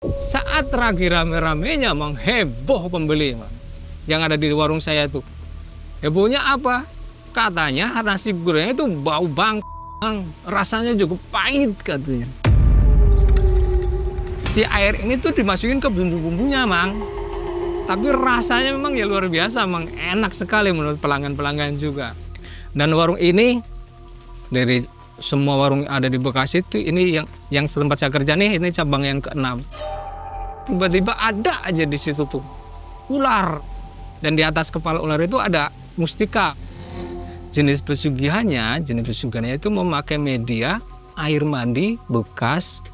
Saat lagi rame-ramenya Mang, heboh pembeli Mang. Yang ada di warung saya tuh. Hebohnya apa? Katanya nasi gorengnya itu bau bang, rasanya juga pahit katanya. Si air ini tuh dimasukin ke bumbu-bumbunya Mang. Tapi rasanya memang ya luar biasa Mang, enak sekali menurut pelanggan-pelanggan juga. Dan warung ini dari semua warung yang ada di Bekasi itu ini yang tempat saya kerja nih, ini cabang yang ke-6. Tiba-tiba ada aja di situ tuh ular, dan di atas kepala ular itu ada mustika. Jenis pesugihannya itu memakai media air mandi bekas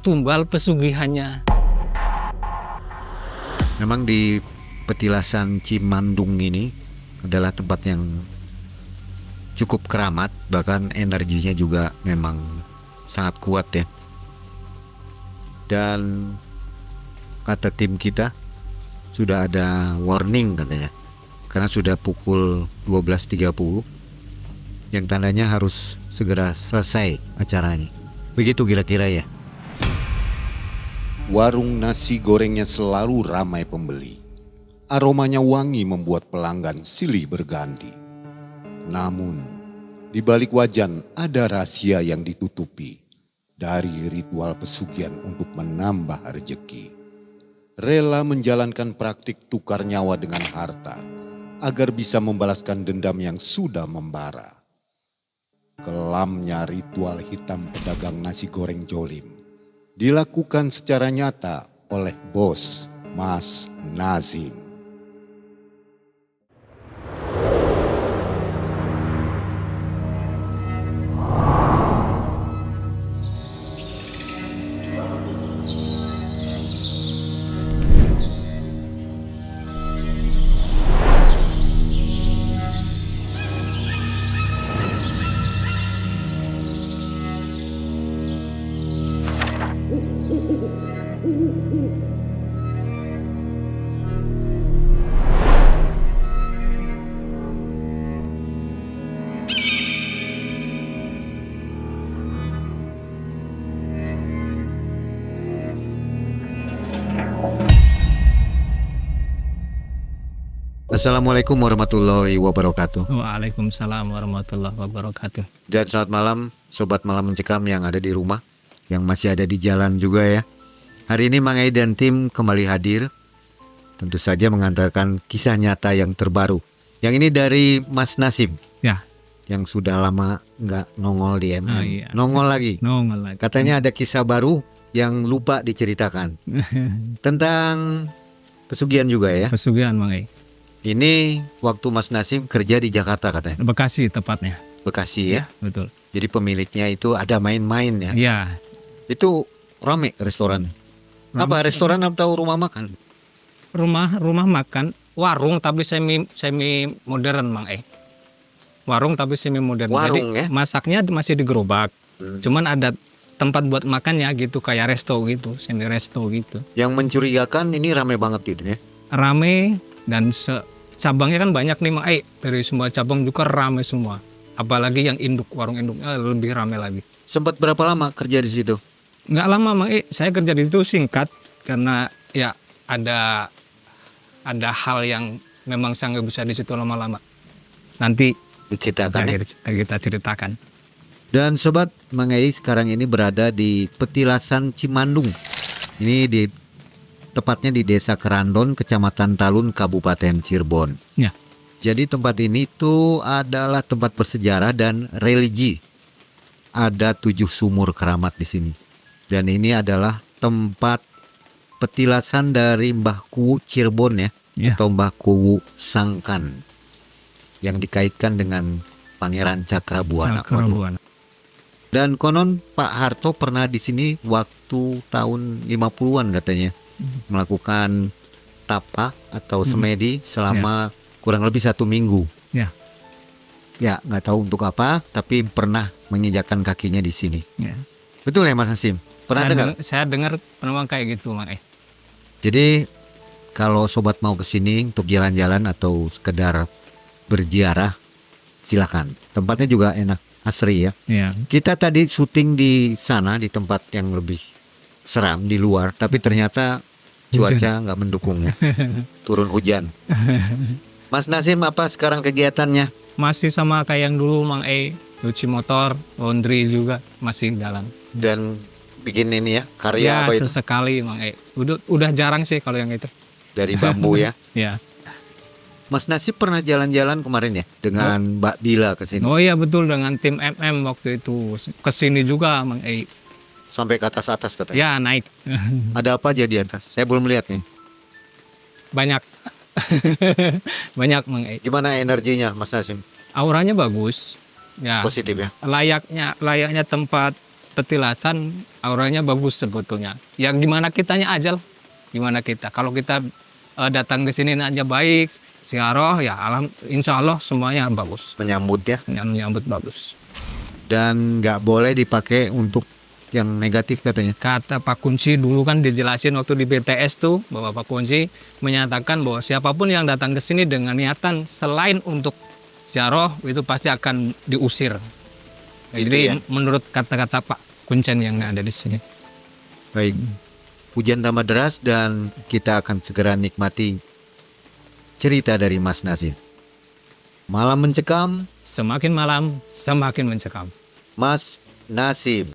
tumbal pesugihannya. Memang di Petilasan Cimandung ini adalah tempat yang cukup keramat, bahkan energinya juga memang sangat kuat ya. Dan kata tim kita sudah ada warning katanya, karena sudah pukul 12.30 yang tandanya harus segera selesai acaranya. Begitu kira-kira ya. Warung nasi gorengnya selalu ramai pembeli. Aromanya wangi membuat pelanggan silih berganti. Namun, di balik wajan ada rahasia yang ditutupi dari ritual pesugihan untuk menambah rezeki. Rela menjalankan praktik tukar nyawa dengan harta agar bisa membalaskan dendam yang sudah membara. Kelamnya ritual hitam pedagang nasi goreng Jolim dilakukan secara nyata oleh bos Mas Nazim. Assalamualaikum warahmatullahi wabarakatuh. Waalaikumsalam warahmatullahi wabarakatuh. Dan selamat malam Sobat Malam Mencekam yang ada di rumah, yang masih ada di jalan juga ya. Hari ini Mang Ei dan tim kembali hadir, tentu saja mengantarkan kisah nyata yang terbaru. Yang ini dari Mas Nasim Ya. yang sudah lama nggak nongol di MM. Oh, iya. Nongol lagi. Nongol lagi. Katanya ada kisah baru yang lupa diceritakan tentang pesugihan juga ya. Pesugihan Mang Ei. Ini waktu Mas Nasim kerja di Jakarta katanya. Bekasi tepatnya. Bekasi ya. Betul. Jadi pemiliknya itu ada main-main ya. Iya. Itu rame restoran. Apa restoran atau rumah makan? Rumah makan, warung tapi semi modern Mang Ei. Warung tapi semi modern. Warung Jadi, ya? masaknya masih di gerobak. Cuman ada tempat buat makannya gitu, kayak resto gitu, semi resto gitu. Yang mencurigakan ini rame banget gitu ya. Rame dan cabangnya kan banyak nih Mang Ei. Dari semua cabang juga rame semua. Apalagi yang induk, warung induknya lebih rame lagi. Sempat berapa lama kerja di situ? Nggak lama Mang Ei, saya kerja di situ singkat karena ya ada hal yang memang saya nggak bisa di situ lama-lama. Nanti Diceritakan ya. kita ceritakan. Dan Sobat, Mang Ei sekarang ini berada di Petilasan Cimandung. Ini tepatnya di Desa Kerandon, Kecamatan Talun, Kabupaten Cirebon. Ya. Jadi tempat ini tuh adalah tempat bersejarah dan religi. Ada 7 sumur keramat di sini. Dan ini adalah tempat petilasan dari Mbah Kuwu Cirebon ya, Ya. atau Mbah Kuwu Sangkan, yang dikaitkan dengan Pangeran Cakrabuana. Kerumbuan. Dan konon Pak Harto pernah di sini waktu tahun 50-an katanya melakukan tapa atau semedi selama kurang lebih 1 minggu. Ya. Ya, nggak tahu untuk apa, tapi pernah menginjakkan kakinya di sini. Ya. Betul ya Mas Nasim? Pernah dengar? Saya dengar memang kayak gitu Mang Ei. Jadi kalau sobat mau ke sini untuk jalan-jalan atau sekedar berziarah, silakan. Tempatnya juga enak. Asri ya. Iya. Kita tadi syuting di sana di tempat yang lebih seram di luar, tapi ternyata cuaca nggak mendukung ya. Turun hujan. Mas Nasim, apa sekarang kegiatannya? Masih sama kayak yang dulu Mang cuci motor, laundry juga masih jalan. Dan bikin ini ya, karya Ya, apa itu? sesekali Mang Udah jarang sih kalau yang itu. Dari bambu ya. Ya. Mas Nasib pernah jalan-jalan kemarin ya dengan Mbak Bila ke sini. Oh iya betul, dengan tim MM waktu itu kesini juga Mang Sampai ke atas-atas katanya. Ya naik. Ada apa aja di atas? Saya belum lihat nih. Banyak. Banyak Mang Gimana energinya Mas Nasim? Auranya bagus. Ya. Positif ya. Layaknya tempat petilasan, auranya bagus sebetulnya. Ya gimana kitanya aja lah. Gimana kita. Kalau kita datang ke sini aja baik, siaroh ya insya Allah semuanya bagus. Menyambut ya. Menyambut bagus. Dan nggak boleh dipakai untuk yang negatif katanya. Kata Pak Kunci dulu kan dijelasin waktu di BTS tuh, bahwa Pak Kunci menyatakan bahwa siapapun yang datang ke sini dengan niatan selain untuk ziarah itu pasti akan diusir. Gitu Jadi ya? menurut kata-kata Pak Kuncen yang ada di sini. Baik. Hujan tambah deras dan kita akan segera nikmati cerita dari Mas Nasim. Malam mencekam, Semakin malam semakin mencekam. Mas Nasim.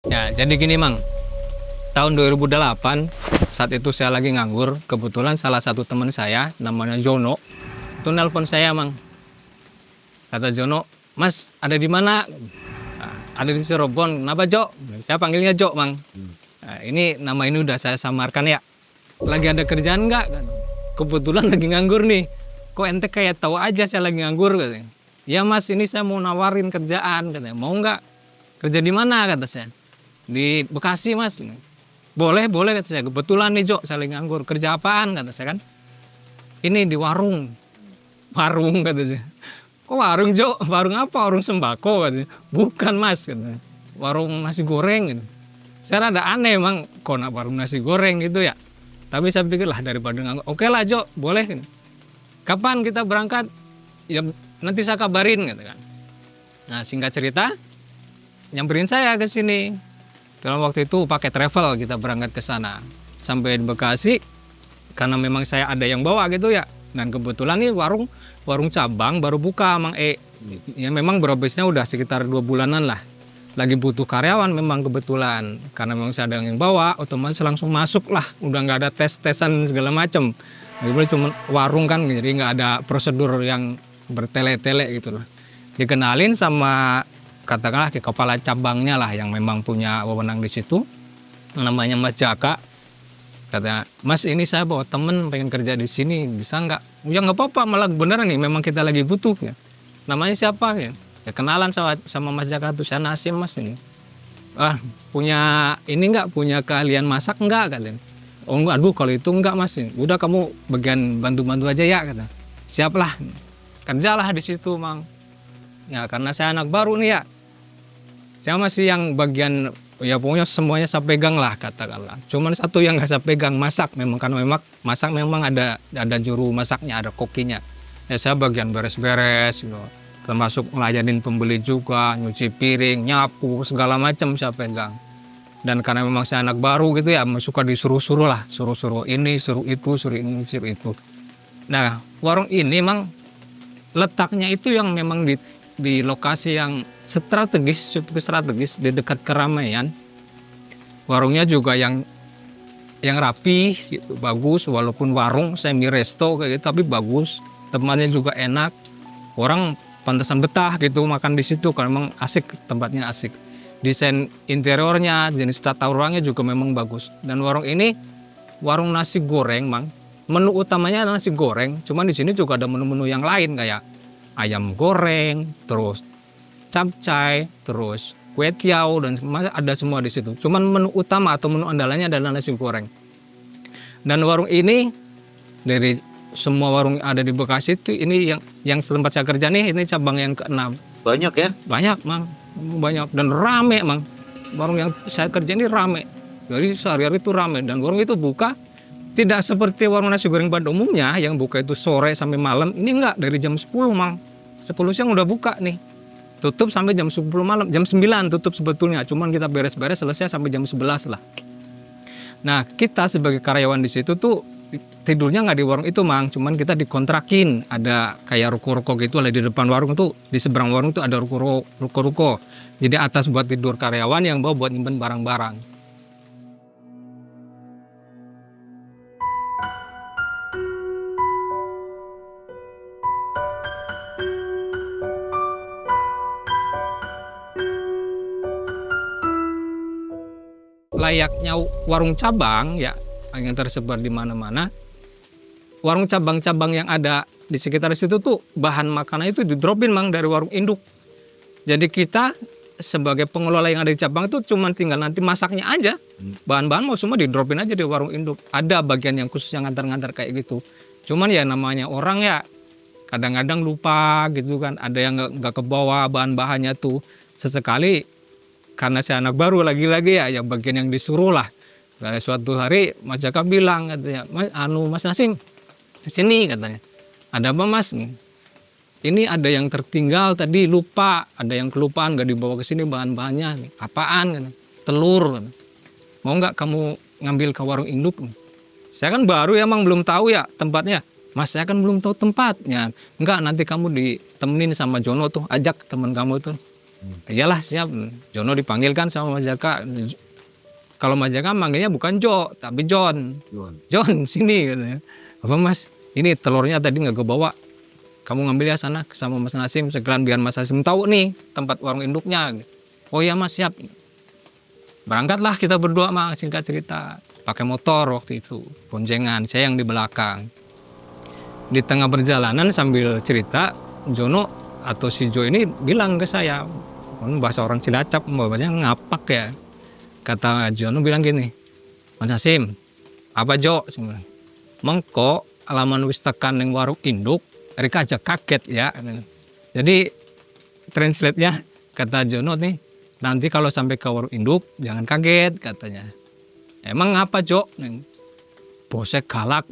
Ya, jadi gini Mang, tahun 2008 saat itu saya lagi nganggur, kebetulan salah satu teman saya namanya Jono itu nelpon saya Mang. Kata Jono, Mas ada di mana? Nah, ada di Cirebon. Kenapa Jo? Saya panggilnya Jo Mang. Nah, ini nama ini udah saya samarkan ya. Lagi ada kerjaan nggak? Kebetulan lagi nganggur nih. Kok ente kayak tahu aja saya lagi nganggur katanya. Ya Mas, ini saya mau nawarin kerjaan katanya. Mau nggak? Kerja di mana kata saya? Di Bekasi Mas. Boleh kata saya. Kebetulan nih Jo, saya lagi nganggur. Kerja apaan kata saya kan? Ini di warung. Warung kata saya. Kok warung Jo? Warung apa? Warung sembako katanya. Bukan Mas katanya. Warung nasi goreng gitu. Saya rada aneh emang, kok warung nasi goreng gitu ya. Tapi saya pikir lah daripada nganggur. Oke lah Jo, boleh. Gitu. Kapan kita berangkat? Ya nanti saya kabarin gitu kan. Nah singkat cerita, nyamperin saya ke sini. Dalam waktu itu pakai travel kita berangkat ke sana. Sampai di Bekasi, karena memang saya ada yang bawa gitu ya. Dan kebetulan nih warung cabang baru buka Mang Ya memang berobatnya udah sekitar 2 bulanan lah. Lagi butuh karyawan memang kebetulan. Karena memang saya ada yang bawa, otomatis langsung masuk lah. Udah nggak ada tes-tesan segala macem. Cuma warung kan, jadi nggak ada prosedur yang bertele-tele gitu loh. Dikenalin sama katakanlah ke kepala cabangnya lah yang memang punya wewenang di situ, namanya Mas Jaka. Katanya, Mas ini saya bawa temen pengen kerja di sini, bisa nggak? Ya nggak apa-apa, malah beneran nih, memang kita lagi butuh ya. Namanya siapa ya? Ya kenalan sama Mas Jaka tuh, saya Nasim Mas ini. Punya ini nggak? Punya keahlian masak nggak katanya? Oh enggak, aduh kalau itu enggak Mas. Udah kamu bagian bantu-bantu aja ya kata. Siap lah, kerjalah di situ Mang. Ya karena saya anak baru nih ya. Saya masih yang bagian ya pokoknya semuanya saya pegang lah katakanlah. Cuman satu yang nggak saya pegang masak memang, karena memang masak memang ada juru masaknya, ada kokinya. Ya saya bagian beres-beres gitu. Termasuk ngelayanin pembeli juga, nyuci piring, nyapu segala macam saya pegang. Dan karena memang saya anak baru gitu ya, suka disuruh-suruh lah, suruh ini, suruh itu, suruh ini, suruh itu. Nah warung ini memang letaknya itu yang memang di lokasi yang strategis, cukup strategis di dekat keramaian. Warungnya juga yang rapi, gitu, bagus. Walaupun warung semi resto kayak gitu, tapi bagus. Tempatnya juga enak. Orang pantesan betah gitu makan di situ karena memang asik, tempatnya asik. Desain interiornya, jenis tata ruangnya juga memang bagus. Dan warung ini warung nasi goreng, Mang. Menu utamanya adalah nasi goreng. Cuman di sini juga ada menu-menu yang lain kayak ayam goreng, terus capcay, terus kue tiaw, dan ada semua di situ. Cuman menu utama atau menu andalannya adalah nasi goreng. Dan warung ini dari semua warung ada di Bekasi itu ini yang tempat saya kerja nih, ini cabang yang ke-6. Banyak ya? Banyak mang, banyak dan rame mang. Warung yang saya kerja ini rame. Jadi sehari-hari itu rame dan warung itu buka tidak seperti warung nasi goreng pada umumnya yang buka itu sore sampai malam. Ini enggak, dari jam 10 mang. 10 siang udah buka nih. Tutup sampai jam 10 malam, jam 9 tutup sebetulnya. Cuman kita beres-beres selesai sampai jam 11 lah. Nah, kita sebagai karyawan di situ tuh tidurnya nggak di warung itu mang, cuman kita dikontrakin, ada kayak ruko-ruko gitu lah di depan warung tuh, di seberang warung tuh ada ruko-ruko. Jadi atas buat tidur karyawan, yang bawah buat nyimpen barang-barang. Layaknya warung cabang ya yang tersebar di mana-mana. Warung cabang-cabang yang ada di sekitar situ tuh bahan makanan itu didropin mang dari warung induk. Jadi kita sebagai pengelola yang ada di cabang itu cuma tinggal nanti masaknya aja. Bahan-bahan mau semua didropin aja di warung induk. Ada bagian yang khusus yang ngantar-ngantar kayak gitu. Cuman ya namanya orang ya kadang-kadang lupa gitu kan. Ada yang nggak kebawa bahan-bahannya tuh. Sesekali karena saya anak baru lagi-lagi ya yang bagian yang disuruh lah. Kayak suatu hari Mas Jaka bilang katanya, Mas Nasim, sini katanya. Ada apa Mas? Ini ada yang tertinggal tadi, lupa, ada yang kelupaan nggak dibawa ke sini bahan-bahannya. Apaan? Katanya. Telur. Katanya. Mau nggak kamu ngambil ke warung induk? Saya kan baru ya emang belum tahu ya tempatnya. Mas saya kan belum tahu tempatnya. Enggak, nanti kamu ditemenin sama Jono tuh, ajak teman kamu tuh. Iyalah siap. Jono dipanggilkan sama Mas Jaka. Kalau Mas Jaka manggilnya bukan Jo, tapi John. John sini katanya. Apa Mas? Ini telurnya tadi nggak kebawa. Kamu ngambil ya sana sama Mas Nasim. Segelan biar Mas Nasim tahu nih tempat warung induknya. Oh iya Mas siap. Berangkatlah kita berdua mang, singkat cerita. Pakai motor waktu itu, boncengan. Saya yang di belakang. Di tengah perjalanan sambil cerita, Jono atau si Jo ini bilang ke saya, bahasa orang Cilacap, bahasanya ngapak ya. Kata Jono bilang gini, Mas Nasim, apa Jo? Mengko alaman wis tekan ning warung induk, mereka aja kaget ya. Jadi translate-nya kata Jono nih, nanti kalau sampai ke warung induk jangan kaget katanya. Emang apa Jo? Bosnya galak.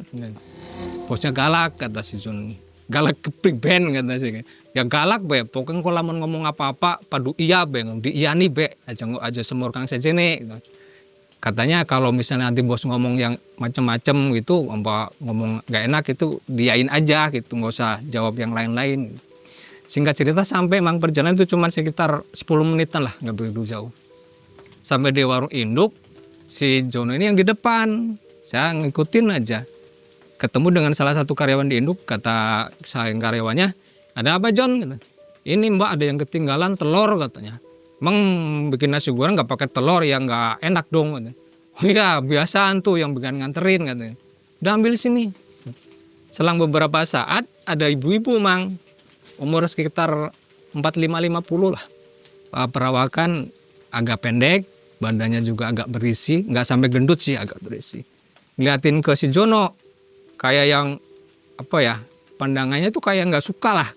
Bosnya galak kata si Jono. Galak ke big band kata sih. Ya galak be, pokoknya kalau lamun ngomong apa-apa padu iya be, di iya nih be, aja semur kang sejene. Katanya kalau misalnya nanti bos ngomong yang macem-macem gitu, ngomong gak enak itu diain aja gitu, nggak usah jawab yang lain-lain. Singkat cerita sampai emang perjalanan itu cuma sekitar 10 menitan lah, nggak begitu jauh. Sampai di warung induk, si Jono ini yang di depan, saya ngikutin aja. Ketemu dengan salah satu karyawan di induk, kata saya karyawannya, ada apa John? Ini Mbak ada yang ketinggalan telur katanya. Emang bikin nasi goreng nggak pakai telur ya nggak enak dong. Katanya. Oh iya biasaan tuh yang bikin nganterin katanya. Udah ambil sini. Selang beberapa saat ada ibu-ibu mang umur sekitar 45-50 lah. Perawakan agak pendek, badannya juga agak berisi, nggak sampai gendut sih agak berisi. Liatin ke si Jono kayak yang apa ya? Pandangannya tuh kayak nggak suka lah.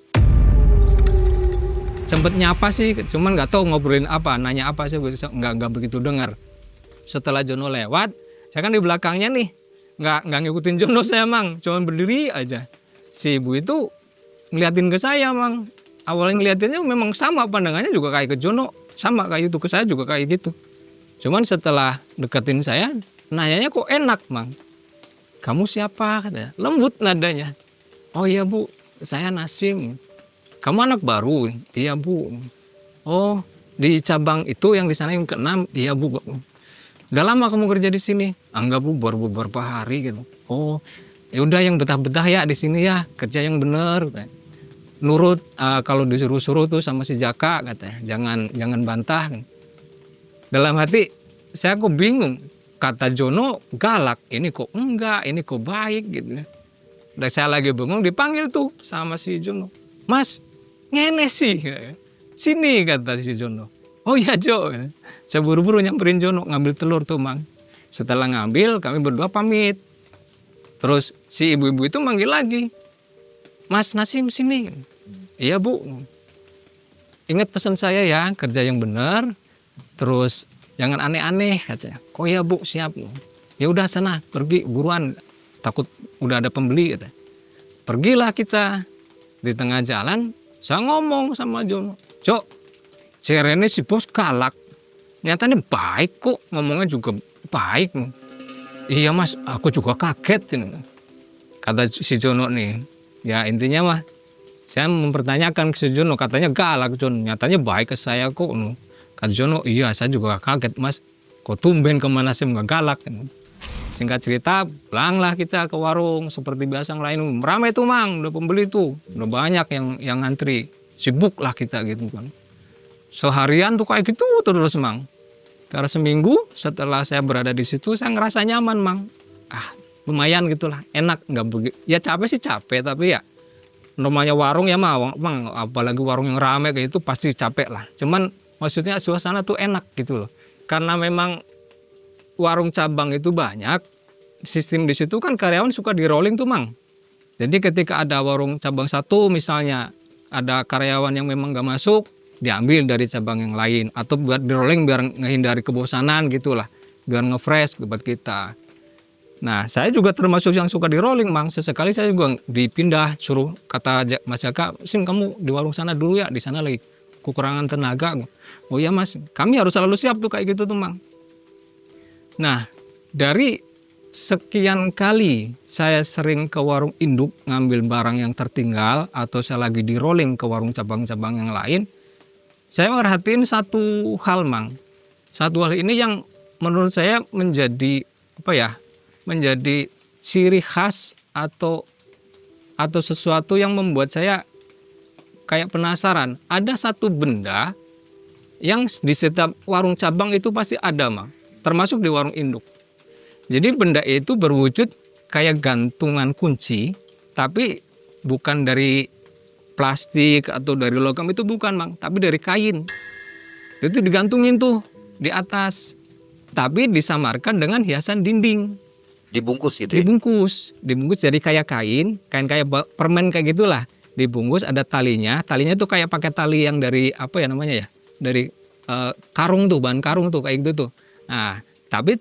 Sempet nyapa sih, cuman nggak tahu ngobrolin apa, nanya apa sih, nggak begitu dengar. Setelah Jono lewat, saya kan di belakangnya nih, nggak ngikutin Jono saya mang, cuman berdiri aja. Si ibu itu ngeliatin ke saya mang, awalnya ngeliatinnya memang sama pandangannya juga kayak ke Jono, sama kayak itu ke saya juga kayak gitu. Cuman setelah deketin saya, nanyanya kok enak mang. Kamu siapa? Katanya. Lembut nadanya. Oh iya bu, saya Nasim. Kamu anak baru? Iya bu. Oh di cabang itu yang di sana yang ke-6? Iya bu. Udah lama kamu kerja di sini? Enggak bu, baru beberapa hari gitu. Oh ya udah yang betah-betah ya di sini ya, kerja yang bener. Nurut kalau disuruh-suruh tuh sama si Jaka katanya. Jangan bantah. Dalam hati saya kok bingung. Kata Jono galak, ini kok enggak, ini kok baik gitu. Dan saya lagi bingung dipanggil tuh sama si Jono. Mas, ngene sih. Sini kata si Jono. Oh iya Jo. Saya buru-buru nyamperin Jono ngambil telur tuh mang. Setelah ngambil kami berdua pamit. Terus si ibu-ibu itu manggil lagi, Mas Nasim sini. Iya Bu, ingat pesan saya ya, kerja yang benar, terus jangan aneh-aneh katanya. Oh ya Bu, siap. Ya udah sana, pergi buruan, takut udah ada pembeli katanya. Pergilah kita. Di tengah jalan saya ngomong sama Jono, Cok, Cerene si bos galak, nyatanya baik kok, ngomongnya juga baik. Iya Mas, aku juga kaget ini. Kata si Jono nih, ya intinya mah saya mempertanyakan ke si Jono, katanya galak Jono, nyatanya baik ke saya kok. Kata Jono, iya saya juga kaget Mas, kok tumben kemana sih nggak galak. Singkat cerita, pulanglah kita ke warung seperti biasa yang lain. Ramai tuh Mang, udah pembeli tuh, udah banyak yang ngantri. Sibuk lah kita gitu kan. Seharian tuh kayak gitu terus Mang. Karena seminggu setelah saya berada di situ, saya ngerasa nyaman Mang. Lumayan gitulah, enak, nggak begitu. Ya capek sih capek, tapi ya namanya warung ya Mang, apalagi warung yang ramai kayak itu pasti capek lah. Cuman maksudnya suasana tuh enak gitu loh. Karena memang warung cabang itu banyak, sistem di situ kan karyawan suka di rolling tuh Mang. Jadi ketika ada warung cabang satu misalnya, ada karyawan yang memang gak masuk, diambil dari cabang yang lain. Atau buat di rolling biar menghindari kebosanan gitulah, biar nge-fresh buat kita. Nah saya juga termasuk yang suka di rolling Mang. Sesekali saya juga dipindah, suruh kata Mas Jaka, Sim kamu di warung sana dulu ya, di sana lagi kekurangan tenaga. Oh iya Mas, kami harus selalu siap tuh kayak gitu tuh Mang. Nah, dari sekian kali saya sering ke warung induk ngambil barang yang tertinggal atau saya lagi di rolling ke warung cabang-cabang yang lain, saya merhatiin satu hal Mang. Satu hal ini yang menurut saya menjadi menjadi ciri khas atau sesuatu yang membuat saya kayak penasaran. Ada satu benda yang di setiap warung cabang itu pasti ada Mang. Termasuk di warung induk. Jadi benda itu berwujud kayak gantungan kunci, tapi bukan dari plastik atau dari logam, itu bukan Mang, tapi dari kain. Itu digantungin tuh di atas, tapi disamarkan dengan hiasan dinding. Dibungkus gitu ya? Dibungkus jadi kayak kain kayak permen kayak gitulah. Dibungkus ada talinya itu kayak pakai tali yang dari dari karung tuh, bahan karung tuh kayak gitu tuh. Nah, tapi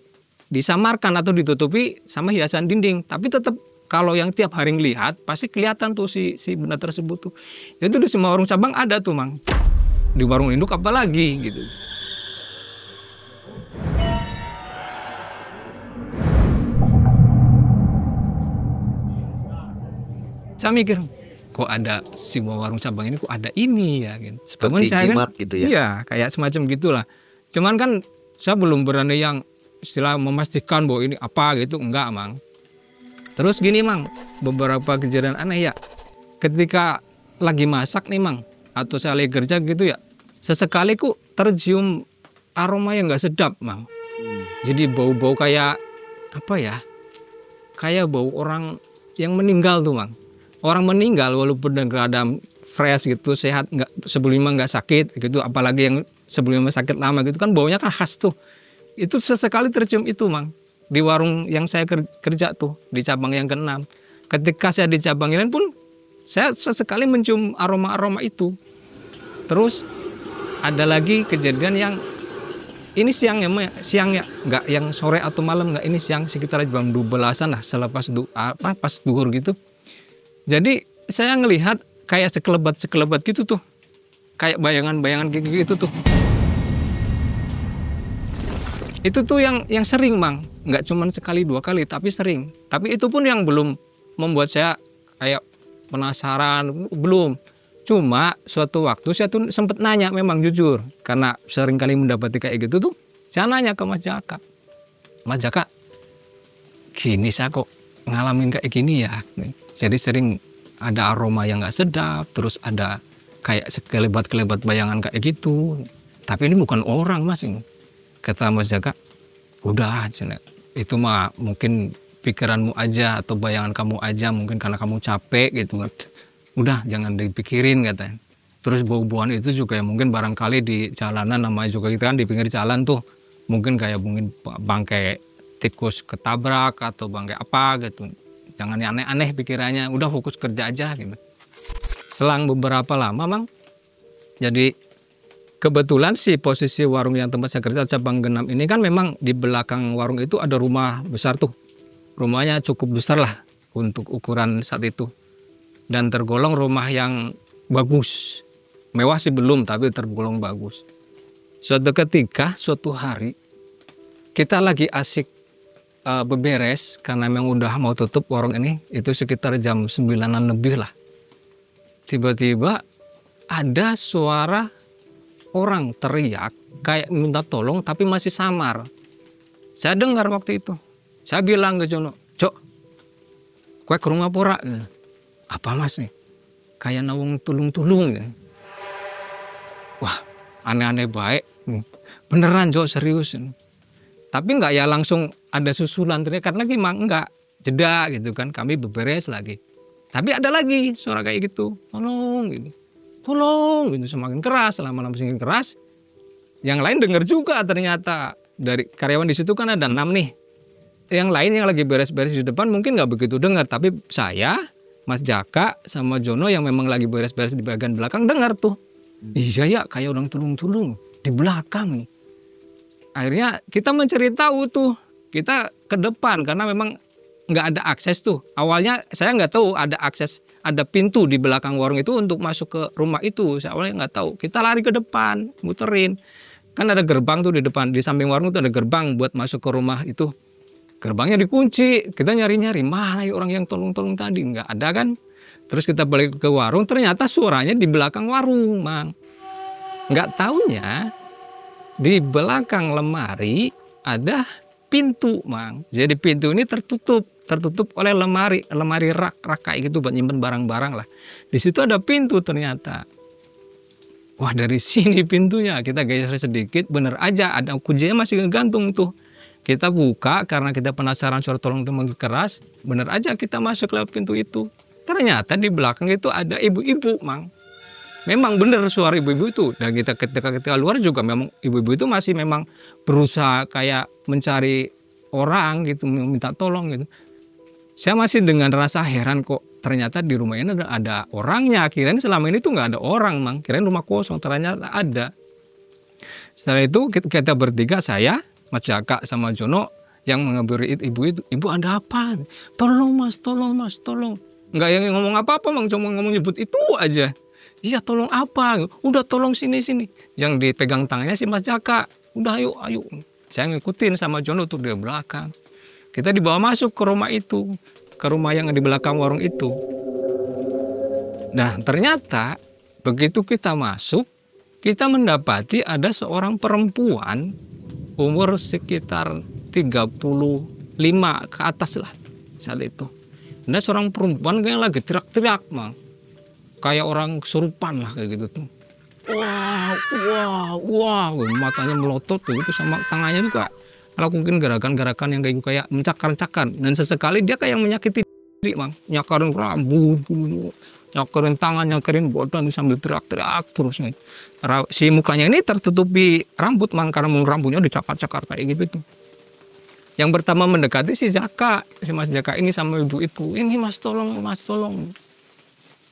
disamarkan atau ditutupi sama hiasan dinding. Tapi tetap kalau yang tiap hari ngelihat pasti kelihatan tuh si benda tersebut tuh. Itu di semua warung cabang ada tuh Mang. Di warung induk apalagi gitu. Saya mikir, kok ada semua warung cabang ini kok ada ini ya gitu. Seperti jimat gitu ya? Iya, kayak semacam gitulah. Cuman kan saya belum berani yang istilah memastikan bahwa ini apa gitu, enggak Mang. Terus gini Mang, beberapa kejadian aneh ya. Ketika lagi masak nih Mang, atau saya lagi kerja gitu ya, sesekali ku tercium aroma yang nggak sedap Mang. Jadi bau-bau kayak kayak bau orang yang meninggal tuh Mang. Orang meninggal walaupun dalam keadaan fresh gitu, sehat, sebelumnya nggak sakit gitu, apalagi yang sebelumnya sakit lama gitu kan baunya kan khas tuh. Itu sesekali tercium itu Mang. Di warung yang saya kerja tuh, di cabang yang ke-6. Ketika saya di cabang lain pun, saya sesekali mencium aroma-aroma itu. Terus ada lagi kejadian yang ini siang ya, nggak yang sore atau malam, nggak, ini siang sekitar jam 12-an lah, selepas pas duhur gitu. Jadi saya ngelihat kayak sekelebat gitu tuh, kayak bayangan-bayangan gitu tuh. Itu tuh yang sering Mang, nggak cuma sekali dua kali, tapi sering. Tapi itu pun yang belum membuat saya kayak penasaran, belum. Cuma suatu waktu saya tuh sempet nanya, memang jujur, karena sering kali mendapati kayak gitu tuh, saya nanya ke Mas Jaka. Mas Jaka, gini saya kok ngalamin kayak gini ya. Jadi sering ada aroma yang nggak sedap, terus ada kayak sekelebat-kelebat bayangan kayak gitu. Tapi ini bukan orang Mas. Kata Mas Jaka, udah, itu mah mungkin pikiranmu aja atau bayangan kamu aja, mungkin karena kamu capek gitu. Udah, jangan dipikirin katanya. Terus bau-bauan itu juga ya mungkin barangkali di jalanan, namanya juga kita kan di pinggir jalan tuh, mungkin bangkai tikus ketabrak atau bangkai apa gitu. jangan yang aneh-aneh pikirannya, udah fokus kerja aja gitu. Selang beberapa lama Mang, jadi kebetulan sih posisi warung yang tempat saya kerja cabang Genam ini kan memang di belakang warung itu ada rumah besar tuh. Rumahnya cukup besar lah untuk ukuran saat itu. Dan tergolong rumah yang bagus. Mewah sih belum, tapi tergolong bagus. Suatu ketika, suatu hari, kita lagi asik beberes karena memang udah mau tutup warung ini. Itu sekitar jam 9-an lebih lah. Tiba-tiba ada suara orang teriak kayak minta tolong tapi masih samar. Saya dengar waktu itu. Saya bilang ke Jono, "Cok, kue ke rumah pora." "Apa Mas nih?" "Kayak nawung tulung-tulung." Wah, aneh-aneh baik. Beneran Jok, serius. Tapi enggak ya langsung ada susulan teriak karena gimana enggak jeda gitu kan. Kami beberes lagi. Tapi ada lagi suara kayak gitu. "Tolong," gitu. "Tolong," gitu, semakin keras, lama-lama semakin keras. Yang lain dengar juga ternyata. Dari karyawan di situ kan ada 6 nih. Yang lain yang lagi beres-beres di depan mungkin nggak begitu dengar, tapi saya, Mas Jaka sama Jono yang memang lagi beres-beres di bagian belakang dengar tuh. Iya ya, kayak orang tulung-tulung di belakang. Akhirnya kita mencari tahu tuh. Kita ke depan karena memang nggak ada akses tuh. Awalnya saya nggak tahu ada akses, ada pintu di belakang warung itu untuk masuk ke rumah itu. Saya awalnya nggak tahu. Kita lari ke depan, muterin. Kan ada gerbang tuh di depan, di samping warung itu ada gerbang buat masuk ke rumah itu. Gerbangnya dikunci. Kita nyari-nyari, mana ya orang yang tolong-tolong tadi? Nggak ada kan. Terus kita balik ke warung, ternyata suaranya di belakang warung, Mang. Nggak taunya di belakang lemari ada pintu, Mang. Jadi pintu ini tertutup oleh lemari rak kayak gitu buat nyimpen barang-barang lah. Di situ ada pintu ternyata. Wah, dari sini pintunya, kita geser sedikit, bener aja ada kuncinya masih ngegantung tuh. Kita buka karena kita penasaran suara tolong itu manggil keras, bener aja kita masuk lewat pintu itu. Ternyata di belakang itu ada ibu-ibu, Mang. Memang bener suara ibu-ibu itu. Dan kita ketika keluar juga memang ibu-ibu itu masih memang berusaha kayak mencari orang gitu, minta tolong gitu. Saya masih dengan rasa heran kok ternyata di rumah ini ada orangnya. Kirain selama ini tuh nggak ada orang, Mang. Kirain rumah kosong, ternyata ada. Setelah itu kita bertiga, saya, Mas Jaka sama Jono yang mengabari ibu itu. "Ibu ada apa? Tolong Mas, tolong Mas, tolong." Nggak yang ngomong apa-apa, Mang. Cuma ngomong nyebut itu aja. "Iya, tolong apa? Udah tolong sini." Yang dipegang tangannya si Mas Jaka. "Udah ayo." Saya ngikutin sama Jono tuh di belakang. Kita dibawa masuk ke rumah itu, ke rumah yang di belakang warung itu. Nah, ternyata begitu kita masuk, kita mendapati ada seorang perempuan umur sekitar 35 ke atas lah saat itu. Ada seorang perempuan kayak lagi teriak-teriak, Mang. Kayak orang kesurupan lah kayak gitu tuh. Wah, matanya melotot gitu sama tangannya juga lakukan gerakan-gerakan yang kayak mencakar-cakar. Dan sesekali dia kayak menyakiti diri, Mang. Nyakarin rambut, nyakarin tangan, nyakarin badan sambil teriak-teriak terus. Si mukanya ini tertutupi rambut, Mang, karena rambutnya dicakar-cakar kayak gitu tuh. Yang pertama mendekati si Jaka, si Mas Jaka ini sama ibu-ibu. "Ini Mas, tolong Mas, tolong."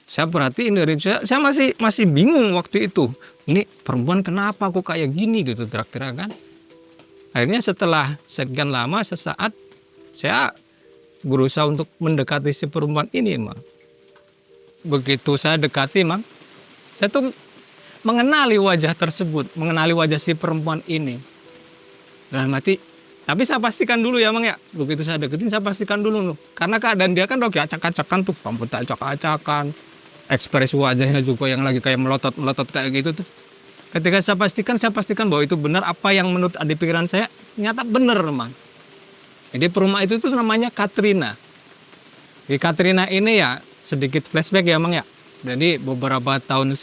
Saya perhatiin dari saya masih bingung waktu itu. Ini perempuan kenapa kok kayak gini gitu teriak-teriak kan? Akhirnya setelah sekian lama sesaat saya berusaha untuk mendekati si perempuan ini, Mang. Begitu saya dekati, Mang, saya tuh mengenali wajah tersebut, mengenali wajah si perempuan ini. Dalam hati, tapi saya pastikan dulu ya, Mang ya. Begitu saya deketin saya pastikan dulu loh. Karena keadaan dia kan lagi acak-acakan tuh, rambut acak-acakan. Ekspresi wajahnya juga yang lagi kayak melotot kayak gitu tuh. Ketika saya pastikan bahwa itu benar apa yang menurut di pikiran saya, ternyata benar, Mang. Jadi perumah itu tuh namanya Katrina. Di Katrina ini ya sedikit flashback ya, Mang ya. Jadi beberapa tahun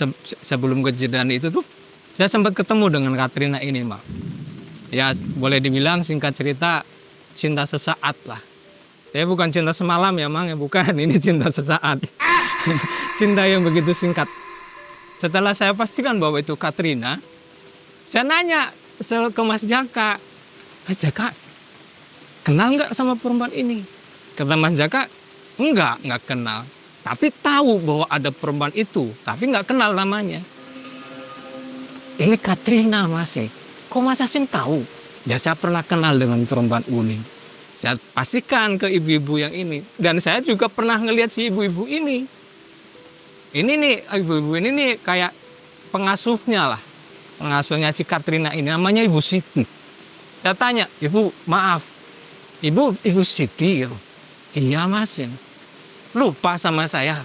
sebelum kejadian itu tuh saya sempat ketemu dengan Katrina ini, Mang. Ya boleh dibilang singkat cerita cinta sesaat lah. Tapi bukan cinta semalam ya, Mang, ya bukan. Ini cinta sesaat. Cinta yang begitu singkat. Setelah saya pastikan bahwa itu Katrina, saya nanya ke Mas Jaka, "Mas Jaka, kenal nggak sama perempuan ini?" Kata Mas Jaka, Enggak kenal. Tapi tahu bahwa ada perempuan itu, tapi nggak kenal namanya. Ini Katrina Mas. Kok Mas Hasim tahu? Ya saya pernah kenal dengan perempuan ini. Saya pastikan ke ibu-ibu yang ini. Dan saya juga pernah ngelihat si ibu-ibu ini. Ini nih, ibu-ibu ini nih kayak pengasuhnya lah. Pengasuhnya si Katrina ini, namanya Ibu Siti. Saya tanya, Ibu maaf, Ibu Siti? Iya Mas. Lupa sama saya.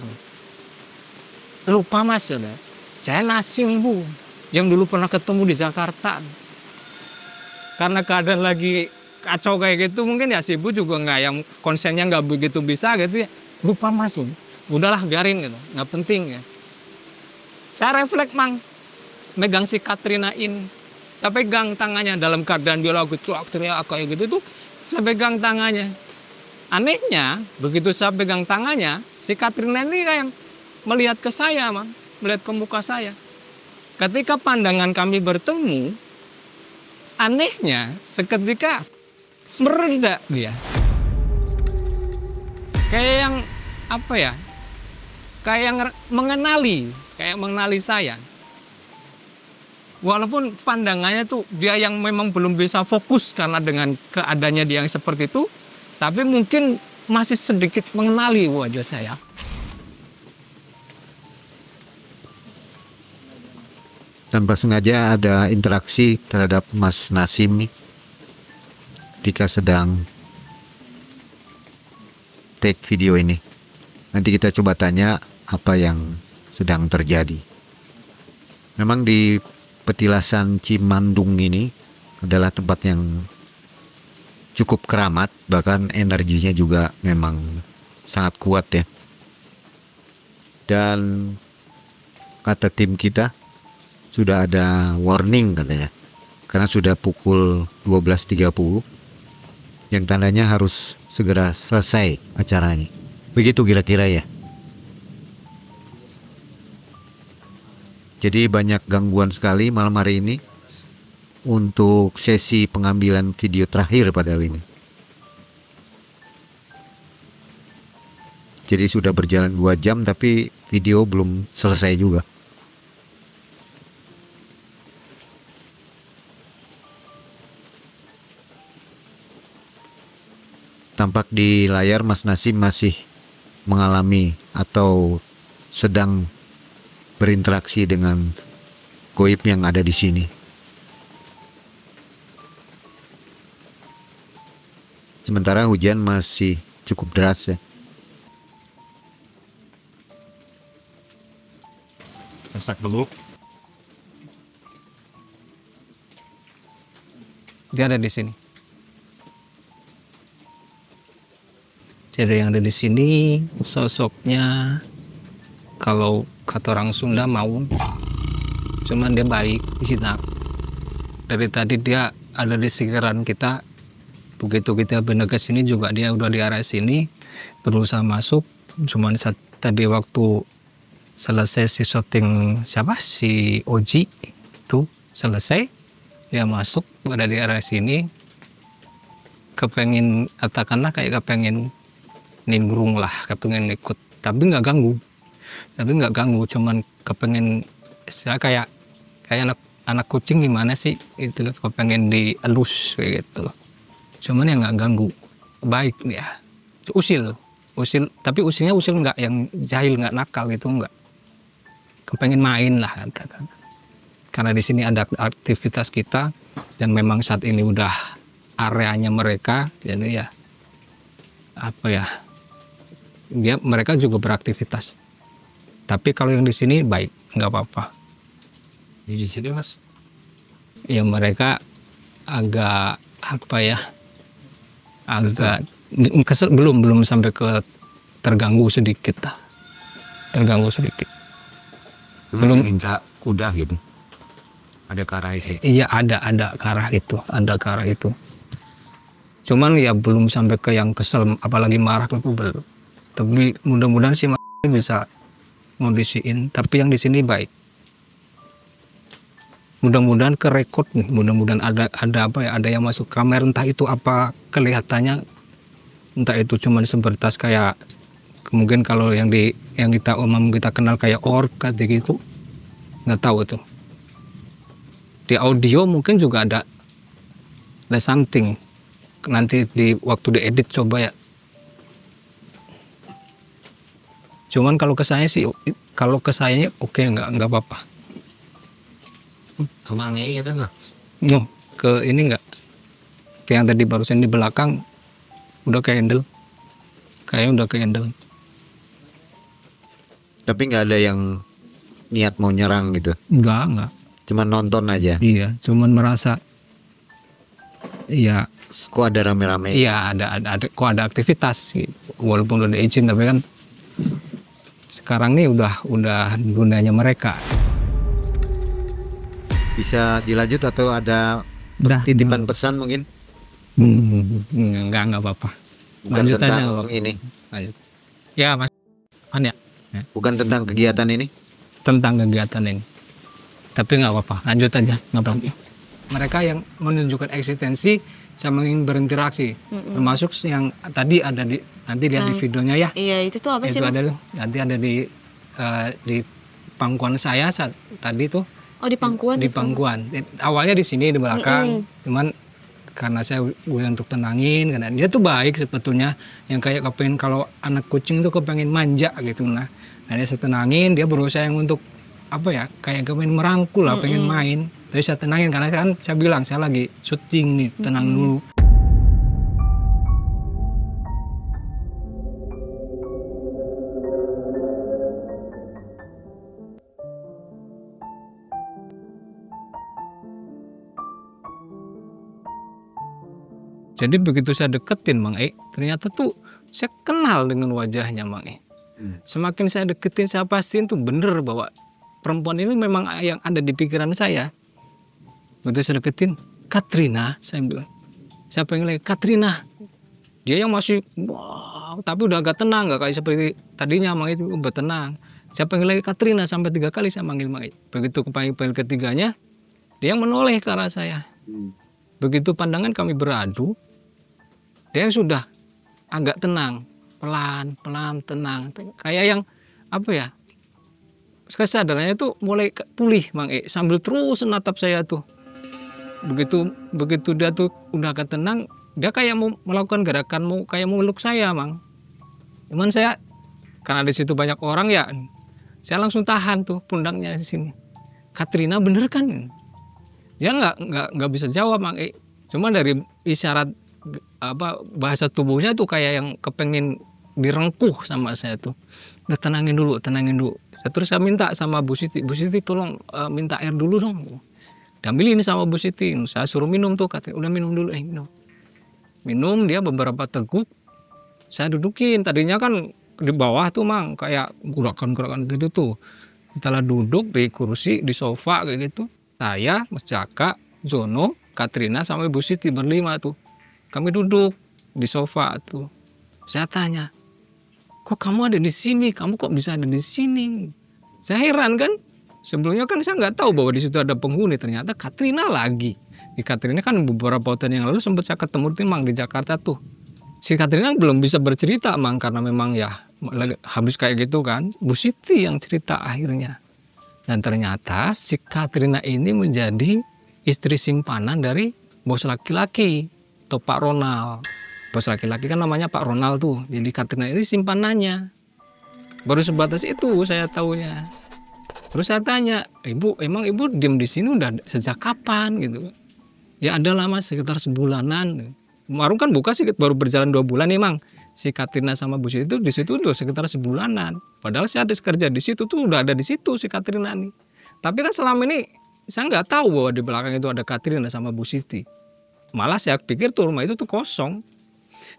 Lupa Mas. Saya Nasim Bu, yang dulu pernah ketemu di Jakarta. Karena keadaan lagi kacau kayak gitu, mungkin ya si ibu juga nggak, yang konsennya nggak begitu bisa gitu ya. Lupa Mas, udahlah biarin gitu, nggak penting ya. Saya refleks Mang, megang si Katrina ini. Saya pegang tangannya dalam keadaan dia lagi teriak kayak gitu tuh, saya pegang tangannya. Anehnya, begitu saya pegang tangannya, si Katrina ini kayak melihat ke saya, Mang, melihat ke muka saya. Ketika pandangan kami bertemu, anehnya seketika mereda dia. Kayak yang apa ya? Kayak yang mengenali saya. Walaupun pandangannya tuh dia yang memang belum bisa fokus karena dengan keadaannya dia yang seperti itu, tapi mungkin masih sedikit mengenali wajah saya. Tanpa sengaja ada interaksi terhadap Mas Nasim nih ketika sedang take video ini. Nanti kita coba tanya apa yang sedang terjadi. Memang di petilasan Cimandung ini adalah tempat yang cukup keramat, bahkan energinya juga memang sangat kuat ya. Dan kata tim kita, sudah ada warning katanya, karena sudah pukul 12.30 yang tandanya harus segera selesai acaranya. Begitu kira-kira ya. Jadi banyak gangguan sekali malam hari ini untuk sesi pengambilan video terakhir pada hari ini. Jadi sudah berjalan 2 jam tapi video belum selesai juga. Tampak di layar Mas Nasim masih mengalami atau sedang berinteraksi dengan goib yang ada di sini. Sementara hujan masih cukup deras ya. Masak dulu. Dia ada di sini. Jadi yang ada di sini sosoknya, kalau kata orang Sunda mau, cuman dia baik di sini. Dari tadi dia ada di sekitaran kita. Begitu kita pindah ke sini juga dia udah di arah sini, berusaha masuk. Cuman saat tadi waktu selesai si syuting si Oji itu selesai, dia masuk ada di arah sini, kepengen katakanlah kayak kepengen nimbrung lah, kepengen ikut, tapi nggak ganggu, cuman kepengen saya kayak anak kucing gimana sih itu, kepengen dielus kayak gitu, cuman yang nggak ganggu, baik dia, usil, tapi usilnya usil nggak yang jahil, nggak nakal gitu, nggak, kepengen main lah katakan. Karena di sini ada aktivitas kita dan memang saat ini udah areanya mereka, jadi ya apa ya, mereka juga beraktivitas. Tapi kalau yang di sini baik, nggak apa-apa. Di sini Mas? Ya mereka agak apa ya, agak kesel, belum sampai ke terganggu sedikit. Belum minta kuda gitu. Ada ke arah itu. Iya ada ke arah itu. Cuman ya belum sampai ke yang kesel, apalagi marah itu belum. Tapi mudah-mudahan sih bisa ngondisiin. Tapi yang di sini baik. Mudah-mudahan ke record nih. Mudah-mudahan ada apa ya? Ada yang masuk kamera, entah itu apa kelihatannya, entah itu cuman sebatas kayak Mungkin kalau yang kita kenal kayak orb kayak gitu, nggak tahu tuh. Di audio mungkin juga ada something. Nanti di waktu diedit coba ya. Cuman kalau ke saya sih, oke, nggak apa-apa. Kemana ya gitu nggak? No, ke ini nggak. Kayak yang tadi barusan di belakang udah ke handle. Kayaknya udah ke handle. Tapi nggak ada yang niat mau nyerang gitu. Enggak. Cuman nonton aja. Iya, cuman merasa iya. Kok ada rame-rame? Iya, ada kok ada aktivitas gitu. Walaupun udah izin, tapi kan sekarang nih udah dunianya mereka. Bisa dilanjut atau ada titipan pesan mungkin? Enggak apa-apa. Bukan Lanjut tentang aja, ini. Lanjut. Ya, Mas. Ya. Bukan tentang kegiatan ini. Tentang kegiatan ini. Tapi nggak apa-apa. Lanjut aja, nggak apa-apa. Mereka yang menunjukkan eksistensi sama ingin berinteraksi. Termasuk yang tadi ada nanti lihat di videonya ya. Iya, itu tuh apa sih, Itu Mas? ada nanti ada di pangkuan saya saat tadi tuh. Oh, di pangkuan. Di pangkuan. Awalnya di sini di belakang. Cuman karena saya gue untuk tenangin, karena dia tuh baik sebetulnya, yang kayak kepengen kalau anak kucing tuh kepengen manja gitu. Nah dia saya tenangin, dia berusaha yang untuk apa ya, kayak kepengen merangkul lah, pengen main. Tapi saya tenangin karena saya bilang saya lagi syuting nih, tenang dulu. Jadi begitu saya deketin Mang ternyata tuh saya kenal dengan wajahnya Mang Semakin saya deketin, saya pastiin tuh bener bahwa perempuan ini memang yang ada di pikiran saya. Begitu saya deketin, Katrina, saya bilang. Saya pengen lagi, Katrina. Dia yang masih, wow, tapi udah agak tenang, gak kayak seperti tadinya Mang itu udah tenang. Saya pengen lagi Katrina, sampai 3 kali saya manggil Mang Begitu kepanggil ketiganya, dia menoleh ke arah saya. Begitu pandangan kami beradu, dia sudah agak tenang, pelan tenang, kayak yang apa ya, kesadarannya tuh mulai pulih Mang sambil terus menatap saya tuh. Begitu dia tuh udah agak tenang, dia kayak mau melakukan gerakan mau kayak mau meluk saya Mang. Cuman saya karena di situ banyak orang ya, saya langsung tahan tuh pundaknya di sini. Katrina bener kan? Dia nggak bisa jawab Mang Cuma dari isyarat bahasa tubuhnya tuh kayak yang kepengen direngkuh sama saya tuh. Udah tenangin dulu. Terus saya minta sama Bu Siti tolong minta air dulu dong. Diambil ini sama Bu Siti, saya suruh minum tuh, katanya udah minum dulu, minum dia beberapa teguk, saya dudukin. Tadinya kan di bawah tuh Mang kayak gerakan gitu tuh. Setelah duduk di kursi di sofa kayak gitu, saya, Mas Jaka, Zono, Katrina sama Ibu Siti berlima tuh. Kami duduk di sofa tuh. Saya tanya, kok kamu ada di sini? Kamu kok bisa ada di sini? Saya heran kan. Sebelumnya kan saya nggak tahu bahwa di situ ada penghuni. Ternyata Katrina lagi. Di Katrina kan beberapa tahun yang lalu sempat saya ketemu tuh Mang di Jakarta tuh. Si Katrina belum bisa bercerita Mang karena memang ya habis kayak gitu kan. Bu Siti yang cerita akhirnya. Dan ternyata si Katrina ini menjadi istri simpanan dari bos laki-laki atau Pak Ronald. Bos laki-laki kan namanya Pak Ronald tuh. Jadi Katrina ini simpanannya. Baru sebatas itu saya taunya. Terus saya tanya, Ibu, emang Ibu diem di sini udah sejak kapan gitu? Ya ada lama sekitar sebulanan. Warung kan buka sih baru berjalan 2 bulan emang. Si Katrina sama Bu Siti itu di situ udah sekitar sebulanan. Padahal saya habis kerja di situ tuh udah ada di situ si Katrina nih. Tapi kan selama ini saya nggak tahu bahwa di belakang itu ada Katrina sama Bu Siti. Malah saya pikir tuh rumah itu tuh kosong.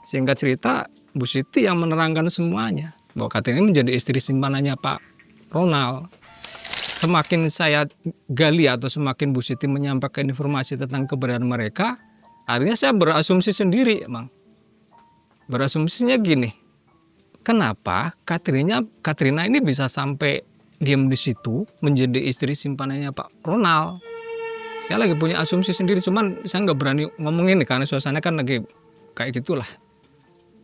Singkat cerita Bu Siti yang menerangkan semuanya bahwa Katrina ini menjadi istri simpanannya Pak Ronald. Semakin saya gali atau semakin Bu Siti menyampaikan informasi tentang keberadaan mereka, akhirnya saya berasumsi sendiri emang. Berasumsinya gini, kenapa Katrina ini bisa sampai diam di situ menjadi istri simpanannya Pak Ronald? Saya lagi punya asumsi sendiri, cuman saya nggak berani ngomongin karena suasana kan lagi kayak gitulah.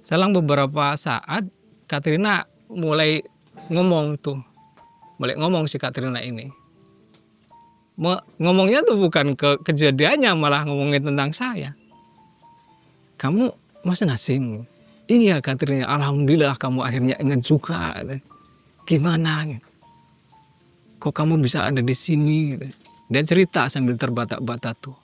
Selang beberapa saat Katrina mulai ngomong tuh, mulai ngomong si Katrina ini. Ngomongnya tuh bukan ke kejadiannya, malah ngomongin tentang saya. Kamu Mas Nasim, ini ya Katrina, alhamdulillah kamu akhirnya ingat juga. Gimana? Kok kamu bisa ada di sini? Dia cerita sambil terbata-bata tuh.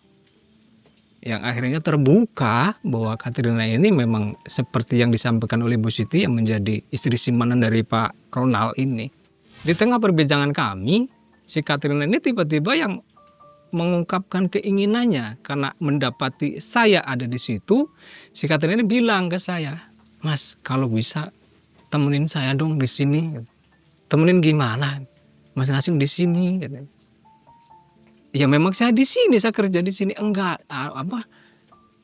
Yang akhirnya terbuka bahwa Katrina ini memang seperti yang disampaikan oleh Bu Siti yang menjadi istri simpanan dari Pak Ronald ini. Di tengah perbincangan kami, si Katrina ini tiba-tiba yang mengungkapkan keinginannya karena mendapati saya ada di situ. Si Katrina ini bilang ke saya, Mas, kalau bisa temenin saya dong di sini. Temenin gimana? Mas Nasim di sini. Ya memang saya di sini, saya kerja di sini. Enggak,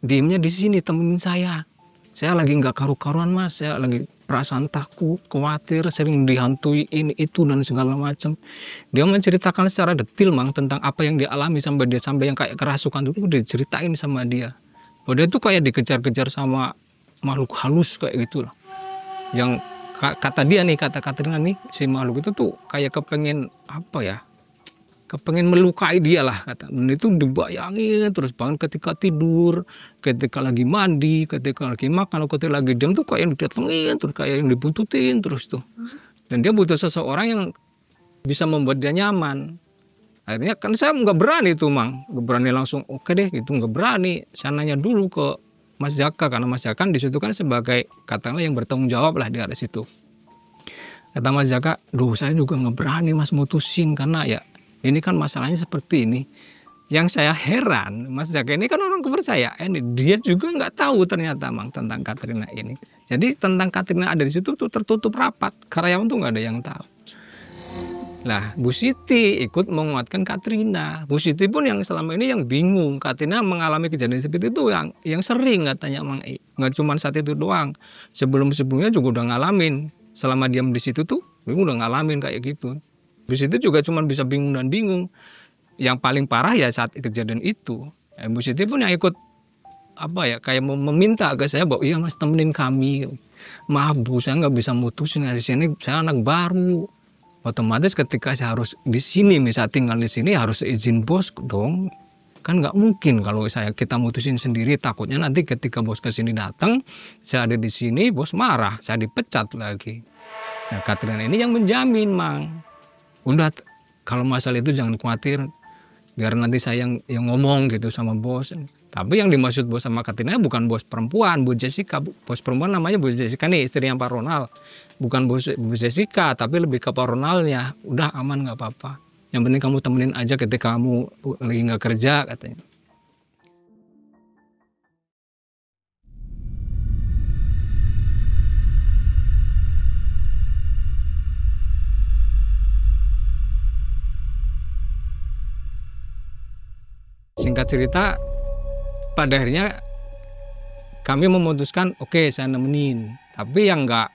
diemnya di sini, temenin saya. Saya lagi enggak karu-karuan Mas, saya lagi perasaan takut, khawatir, sering dihantui ini itu dan segala macam. Dia menceritakan secara detail Mang tentang apa yang dia alami sampai yang kayak kerasukan itu diceritain sama dia. Bahwa dia tuh kayak dikejar-kejar sama makhluk halus kayak gitu loh. Yang kata dia nih, kata Katrina nih, si makhluk itu tuh kayak kepengen kepengen melukai dia lah kata. Dan itu dibayangin terus bahkan ketika tidur, ketika lagi mandi, ketika lagi makan, ketika lagi diam tuh kayak yang didatengin terus, kayak yang dibuntutin terus tuh. Dan dia butuh seseorang yang bisa membuat dia nyaman. Akhirnya kan saya nggak berani tuh Mang, nggak berani langsung oke deh gitu, nggak berani. Saya nanya dulu ke Mas Jaka karena Mas Jaka di situ kan sebagai katakanlah yang bertanggung jawab lah di atas situ. Kata Mas Jaka, saya juga nggak berani Mas mutusin karena ya ini kan masalahnya seperti ini. Yang saya heran, Mas Jaka ini kan orang kepercayaan, dia juga nggak tahu ternyata Mang tentang Katrina ini. Jadi tentang Katrina ada di situ tuh tertutup rapat, karyawan tuh nggak ada yang tahu. Lah Bu Siti ikut menguatkan Katrina. Bu Siti pun yang selama ini yang bingung, Katrina mengalami kejadian seperti itu yang sering katanya Mang. Nggak cuma saat itu doang, sebelumnya juga udah ngalamin. Selama diam di situ tuh, udah ngalamin kayak gitu. Bu Siti juga cuma bisa bingung dan bingung. Yang paling parah ya saat kejadian itu. Bu Siti pun yang ikut kayak meminta ke saya bahwa iya Mas temenin kami. Maaf Bu, saya nggak bisa mutusin di sini, saya anak baru. Otomatis ketika saya harus di sini, misalnya tinggal di sini harus izin bos dong. Kan nggak mungkin kalau kita mutusin sendiri, takutnya nanti ketika bos ke sini datang, saya ada di sini, bos marah, saya dipecat lagi. Nah Katrina ini yang menjamin Mang. Udah kalau masalah itu jangan khawatir, biar nanti saya yang ngomong gitu sama bos. Tapi yang dimaksud bos sama Katrina bukan bos perempuan, Bu Jessica. Bos perempuan namanya Bu Jessica nih, istrinya Pak Ronald. Bukan Bu Jessica, tapi lebih ke Pak Ronaldnya. Udah aman nggak apa-apa. Yang penting kamu temenin aja ketika kamu lagi nggak kerja katanya. Singkat cerita, pada akhirnya kami memutuskan oke, saya nemenin. Tapi yang nggak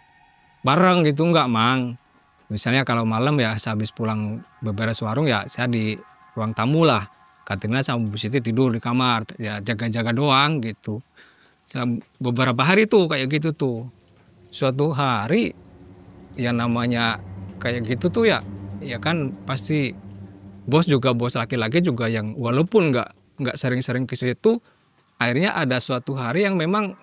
bareng gitu nggak Mang. Misalnya kalau malam ya saya habis pulang beberes warung ya saya di ruang tamu lah. Katrina sama Bu Siti tidur di kamar ya jaga-jaga doang gitu. Beberapa hari tuh kayak gitu tuh. Suatu hari yang namanya kayak gitu tuh ya kan pasti bos laki-laki juga yang walaupun nggak sering-sering ke situ, akhirnya ada suatu hari yang memang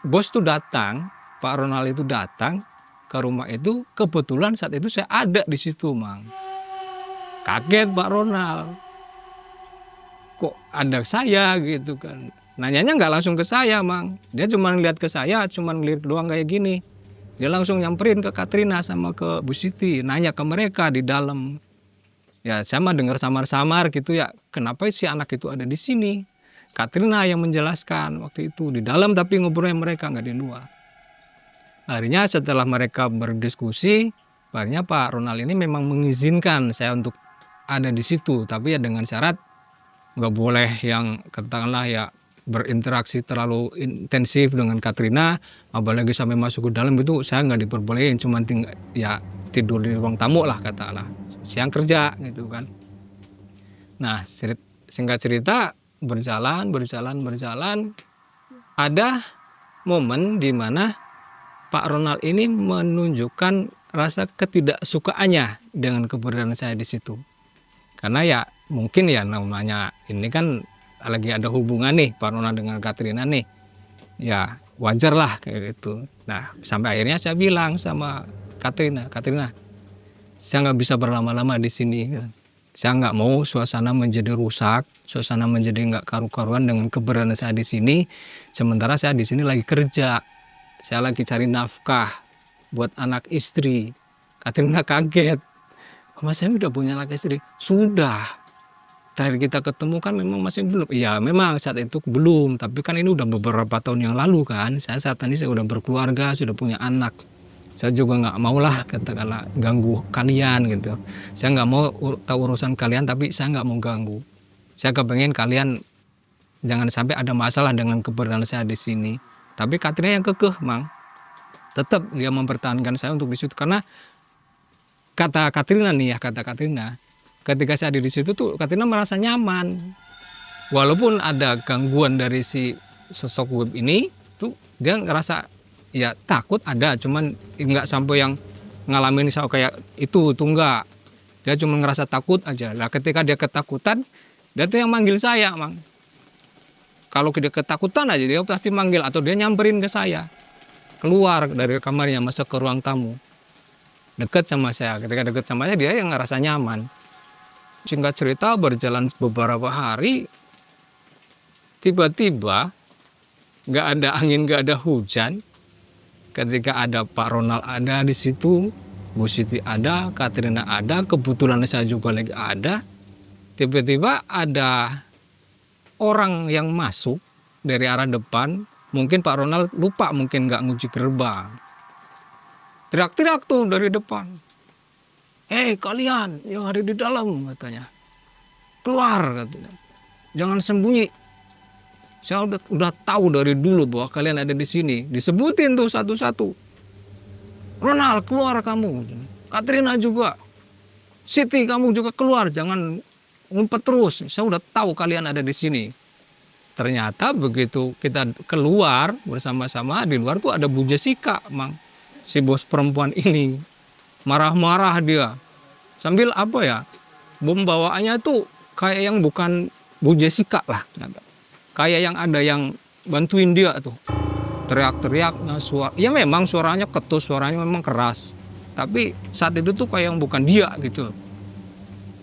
bos tuh datang, Pak Ronald itu datang ke rumah itu, kebetulan saat itu saya ada di situ Mang. Kaget Pak Ronald, kok ada saya gitu kan. Nanyanya nggak langsung ke saya Mang, dia cuma ngeliat ke saya, cuma ngeliat doang kayak gini. Dia langsung nyamperin ke Katrina sama ke Bu Siti, nanya ke mereka di dalam. Ya saya mah dengar samar-samar gitu ya, kenapa si anak itu ada di sini. Katrina yang menjelaskan waktu itu di dalam, tapi ngobrolnya mereka nggak di luar. Akhirnya setelah mereka berdiskusi, akhirnya Pak Ronald ini memang mengizinkan saya untuk ada di situ, tapi ya dengan syarat nggak boleh yang katakanlah ya berinteraksi terlalu intensif dengan Katrina, apalagi sampai masuk ke dalam itu saya nggak diperbolehin, cuma tinggal ya tidur di ruang tamu lah katakanlah, siang kerja gitu kan. Nah singkat cerita berjalan, ada momen di mana Pak Ronald ini menunjukkan rasa ketidaksukaannya dengan keberadaan saya di situ. Karena ya mungkin ya namanya ini kan lagi ada hubungan nih Pak Ronald dengan Katrina nih. Ya wajar lah kayak gitu. Nah sampai akhirnya saya bilang sama Katrina, saya nggak bisa berlama-lama di sini. Saya nggak mau suasana menjadi rusak, suasana menjadi nggak karu-karuan dengan keberadaan saya di sini. Sementara saya di sini lagi kerja, saya lagi cari nafkah buat anak istri. Katrina kaget, Mas saya udah punya anak istri? Sudah. Terakhir kita ketemu kan memang masih belum. Iya memang saat itu belum, tapi kan ini udah beberapa tahun yang lalu kan. Saya saat ini saya udah berkeluarga, sudah punya anak. Saya juga nggak mau lah katakanlah ganggu kalian gitu. Saya nggak mau tahu urusan kalian, tapi saya nggak mau ganggu. Saya kepengen kalian jangan sampai ada masalah dengan keberadaan saya di sini. Tapi Katrina yang kekeh, Mang. Tetap dia mempertahankan saya untuk di situ karena kata Katrina, ketika saya ada di situ tuh Katrina merasa nyaman. Walaupun ada gangguan dari si sosok web ini, tuh dia ngerasa ya takut ada, cuman nggak sampai yang ngalamin kayak itu tuh enggak. Dia cuma ngerasa takut aja. Nah ketika dia ketakutan, dia tuh yang manggil saya, Mang. Kalau dia ketakutan aja dia pasti manggil atau dia nyamperin ke saya. Keluar dari kamarnya masuk ke ruang tamu. Dekat sama saya. Ketika dekat sama saya dia yang ngerasa nyaman. Singkat cerita berjalan beberapa hari, tiba-tiba nggak ada angin, nggak ada hujan. Ketika ada Pak Ronald ada di situ, Bu Siti ada, Katrina ada, kebetulan saya juga lagi ada. Tiba-tiba ada orang yang masuk dari arah depan. Mungkin Pak Ronald lupa, mungkin nggak ngunci gerbang. Teriak-teriak tuh dari depan. Hei kalian yang ada di dalam, katanya. Keluar, katanya. Jangan sembunyi. Saya udah tahu dari dulu bahwa kalian ada di sini. Disebutin tuh satu-satu. Ronald keluar kamu. Katrina juga. Siti kamu juga keluar. Jangan ngumpet terus. Saya udah tahu kalian ada di sini. Ternyata begitu kita keluar bersama-sama, di luar tuh ada Bu Jessica, Mang. Si bos perempuan ini. Marah-marah dia. Sambil apa ya. Pembawaannya tuh kayak yang bukan Bu Jessica lah. Kayak yang ada yang bantuin dia tuh. Teriak-teriaknya suara. Ya memang suaranya ketus, suaranya memang keras. Tapi saat itu tuh kayak yang bukan dia gitu.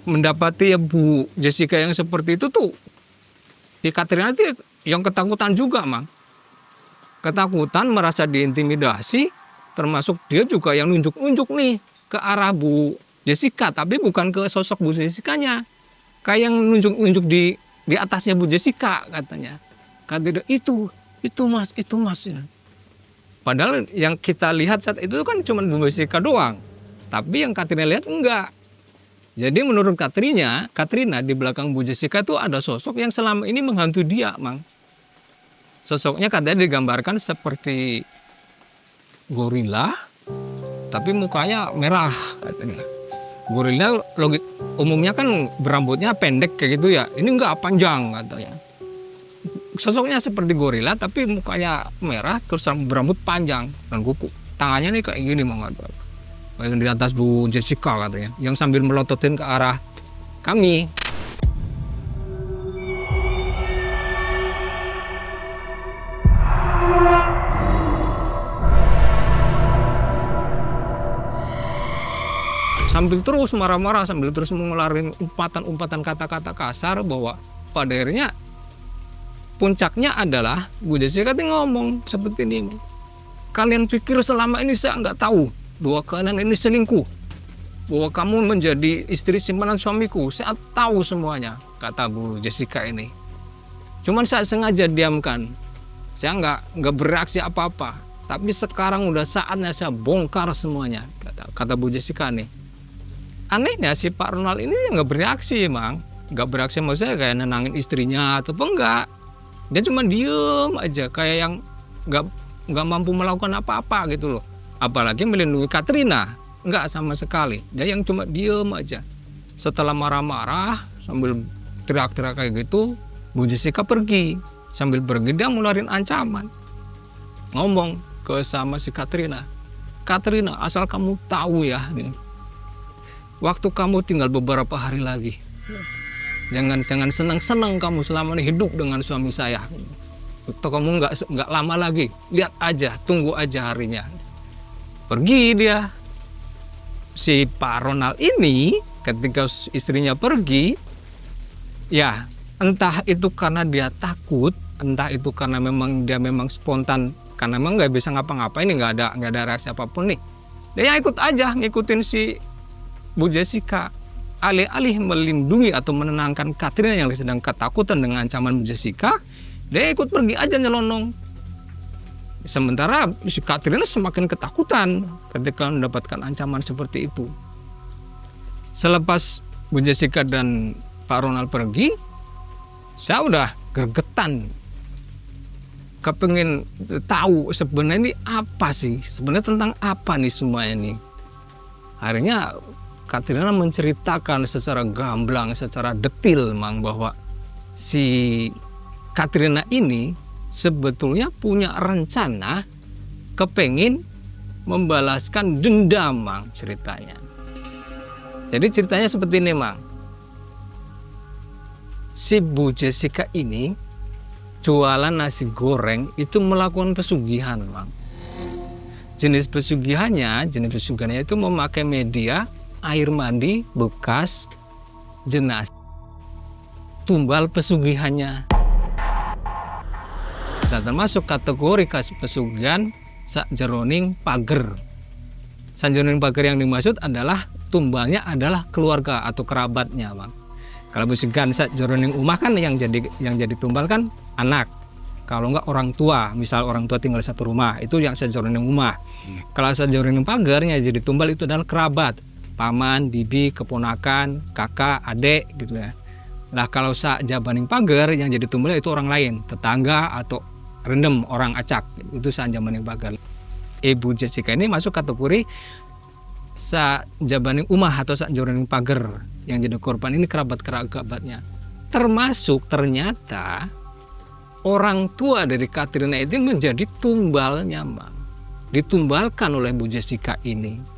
Mendapati ya Bu Jessica yang seperti itu tuh. Si Katrina tuh yang ketakutan juga, Mang. Ketakutan, merasa diintimidasi. Termasuk dia juga yang nunjuk-nunjuk nih ke arah Bu Jessica. Tapi bukan ke sosok Bu Jessica-nya. Kayak yang nunjuk-nunjuk di atasnya Bu Jessica katanya. Katanya itu mas. Padahal yang kita lihat saat itu kan cuma Bu Jessica doang. Tapi yang Katrina lihat enggak. Jadi menurut Katrina di belakang Bu Jessica tuh ada sosok yang selama ini menghantu dia, Mang. Sosoknya katanya digambarkan seperti gorila, tapi mukanya merah katanya. Gorila umumnya kan berambutnya pendek kayak gitu ya. Ini enggak, panjang katanya. Sosoknya seperti gorila tapi mukanya merah terus berambut panjang dan kuku. Tangannya nih kayak gini, Mang. Kayak di atas Bu Jessica katanya. Yang sambil melototin ke arah kami. Sambil terus marah-marah, sambil terus mengeluarkan umpatan-umpatan kata-kata kasar, bahwa pada akhirnya puncaknya adalah Bu Jessica ngomong seperti ini. Kalian pikir selama ini saya nggak tahu bahwa kalian ini selingkuh, bahwa kamu menjadi istri simpanan suamiku? Saya tahu semuanya, kata Bu Jessica ini. Cuman saya sengaja diamkan, saya nggak bereaksi apa-apa. Tapi sekarang udah saatnya saya bongkar semuanya, kata Bu Jessica nih. Anehnya si Pak Ronald ini nggak bereaksi, Mang. Nggak bereaksi, maksudnya kayak nenangin istrinya atau enggak. Dia cuma diem aja, kayak yang nggak mampu melakukan apa-apa gitu loh. Apalagi melindungi Katrina, nggak sama sekali. Dia yang cuma diem aja. Setelah marah-marah sambil teriak-teriak kayak gitu, Bu Jessica pergi. Sambil pergi dia ngeluarin ancaman. Ngomong, ke sama si Katrina. Katrina, asal kamu tahu ya, waktu kamu tinggal beberapa hari lagi. Jangan senang-senang kamu selama ini hidup dengan suami saya. Atau kamu nggak lama lagi. Lihat aja, tunggu aja harinya. Pergi dia. Si Pak Ronald ini ketika istrinya pergi, ya entah itu karena dia takut, entah itu karena memang dia spontan, karena memang nggak bisa ngapa-ngapain, nggak ada reaksi apapun nih. Dia ikut aja, ngikutin si Bu Jessica. Alih-alih melindungi atau menenangkan Katrina yang sedang ketakutan dengan ancaman Bu Jessica, dia ikut pergi aja nyelonong. Sementara si Katrina semakin ketakutan ketika mendapatkan ancaman seperti itu. Selepas Bu Jessica dan Pak Ronald pergi, saya udah gregetan. Kepengen tahu sebenarnya ini apa sih? Sebenarnya tentang apa nih semua ini? Akhirnya Katrina menceritakan secara gamblang, secara detil Mang, bahwa si Katrina ini sebetulnya punya rencana kepengin membalaskan dendam Mang, ceritanya. Jadi ceritanya seperti ini Mang. Si Bu Jessica ini jualan nasi goreng itu melakukan pesugihan Mang. Jenis pesugihannya itu memakai media air mandi bekas jenazah, tumbal pesugihannya. Dan termasuk kategori kasus pesugihan sakjeroning pager. Sakjeroning pager yang dimaksud adalah tumbalnya adalah keluarga atau kerabatnya, Bang. Kalau pesugihan sakjeroning umah kan yang jadi tumbal kan anak. Kalau enggak orang tua, misal orang tua tinggal satu rumah, itu yang sakjeroning umah. Kalau sakjeroning pagernya jadi tumbal itu adalah kerabat. Paman, bibi, keponakan, kakak, adik gitu ya. Nah kalau jabaning pagar yang jadi tumbal itu orang lain, tetangga atau rendem orang acak, itu jabaning pagar. Ibu Jessica ini masuk kategori jabaning umah atau jabaning pagar yang jadi korban ini kerabatnya. Termasuk ternyata orang tua dari Katrina itu menjadi tumbalnya, Bang. Ditumbalkan oleh Bu Jessica ini.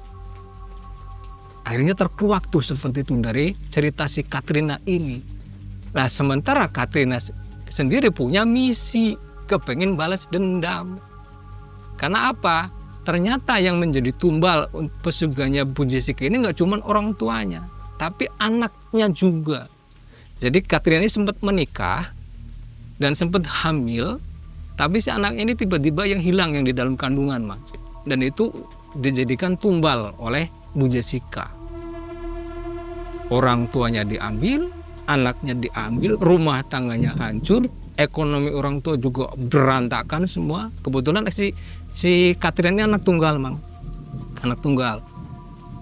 Akhirnya terkuak tuh seperti itu dari cerita si Katrina ini. Nah sementara Katrina sendiri punya misi kepengen balas dendam. Karena apa? Ternyata yang menjadi tumbal pesugihannya Bu Jessica ini nggak cuma orang tuanya, tapi anaknya juga. Jadi Katrina ini sempat menikah dan sempat hamil, tapi si anak ini tiba-tiba yang hilang yang di dalam kandungan, Mas. Dan itu dijadikan tumbal oleh Bu Jessica. Orang tuanya diambil, anaknya diambil, rumah tangganya hancur, ekonomi orang tua juga berantakan semua. Kebetulan si Katrina ini anak tunggal, Mang. Anak tunggal.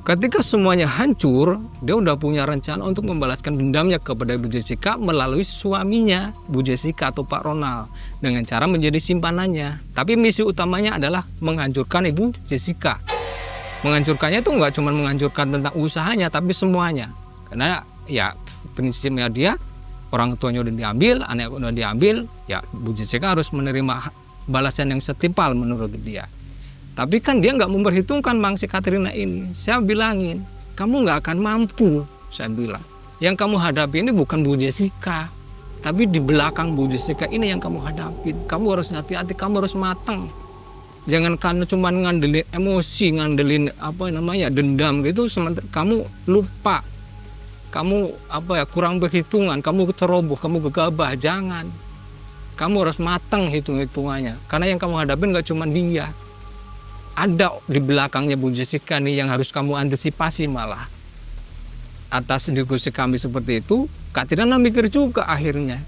Ketika semuanya hancur, dia udah punya rencana untuk membalaskan dendamnya kepada Bu Jessica melalui suaminya, Bu Jessica atau Pak Ronald, dengan cara menjadi simpanannya. Tapi misi utamanya adalah menghancurkan Ibu Jessica. Menghancurkannya itu nggak cuma menghancurkan tentang usahanya, tapi semuanya. Karena ya prinsipnya dia orang tuanya udah diambil, anaknya udah diambil, ya Bu Jessica harus menerima balasan yang setimpal menurut dia. Tapi kan dia nggak memperhitungkan Bang si Katrina ini. Saya bilangin, kamu nggak akan mampu, saya bilang. Yang kamu hadapi ini bukan Bu Jessica, tapi di belakang Bu Jessica ini yang kamu hadapi. Kamu harus hati-hati, kamu harus matang. Jangan karena cuma ngandelin emosi, ngandelin dendam gitu, sementara kamu lupa. Kamu kurang berhitungan, kamu ceroboh, kamu gegabah. Jangan. Kamu harus matang hitung-hitungannya. Karena yang kamu hadapin nggak cuma dia. Ada di belakangnya Bu Jessica nih yang harus kamu antisipasi malah. Atas diskusi kami seperti itu, Katrina mikir juga akhirnya.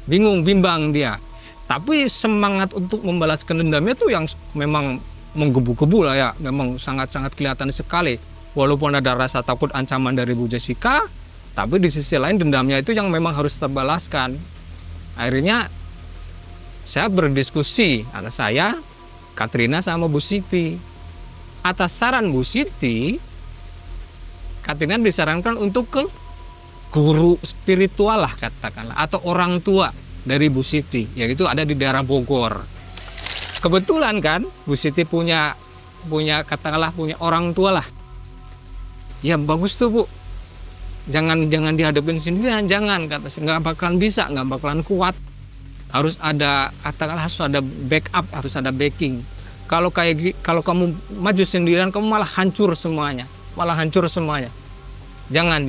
Bingung, bimbang dia. Tapi semangat untuk membalaskan dendamnya tuh yang memang menggebu-gebu lah ya. Memang sangat-sangat kelihatan sekali. Walaupun ada rasa takut ancaman dari Bu Jessica, tapi di sisi lain dendamnya itu yang memang harus terbalaskan. Akhirnya saya berdiskusi, ada saya, Katrina sama Bu Siti. Atas saran Bu Siti, Katrina disarankan untuk ke guru spiritual lah katakanlah, atau orang tua dari Bu Siti, yaitu ada di daerah Bogor. kebetulan kan Bu Siti punya katakanlah punya orang tua lah. Ya bagus tuh Bu. Jangan dihadapin sendirian, jangan, kata saya, nggak bakalan bisa, nggak bakalan kuat. Harus ada, katakanlah harus ada backup, harus ada backing. Kalau kamu maju sendirian, kamu malah hancur semuanya. Jangan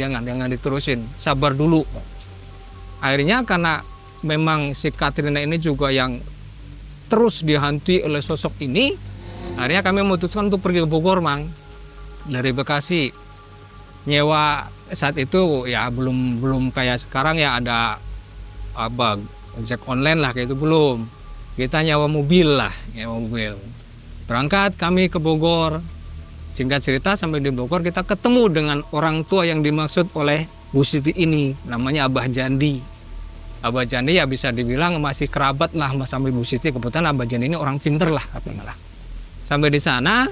diterusin, sabar dulu. Akhirnya karena memang si Katrina ini juga yang terus dihantui oleh sosok ini, akhirnya kami memutuskan untuk pergi ke Bogor, Mang. Dari Bekasi. Nyewa saat itu ya belum kayak sekarang ya ada ojek online lah, kayak itu belum. Kita nyewa mobil. Berangkat kami ke Bogor. Singkat cerita sampai di Bogor kita ketemu dengan orang tua yang dimaksud oleh Bu Siti ini, namanya Abah Jandi. Abah Jandi ya bisa dibilang masih kerabat lah sama Bu Siti. Kebetulan Abah Jandi ini orang pinter lah katanya lah. Sampai di sana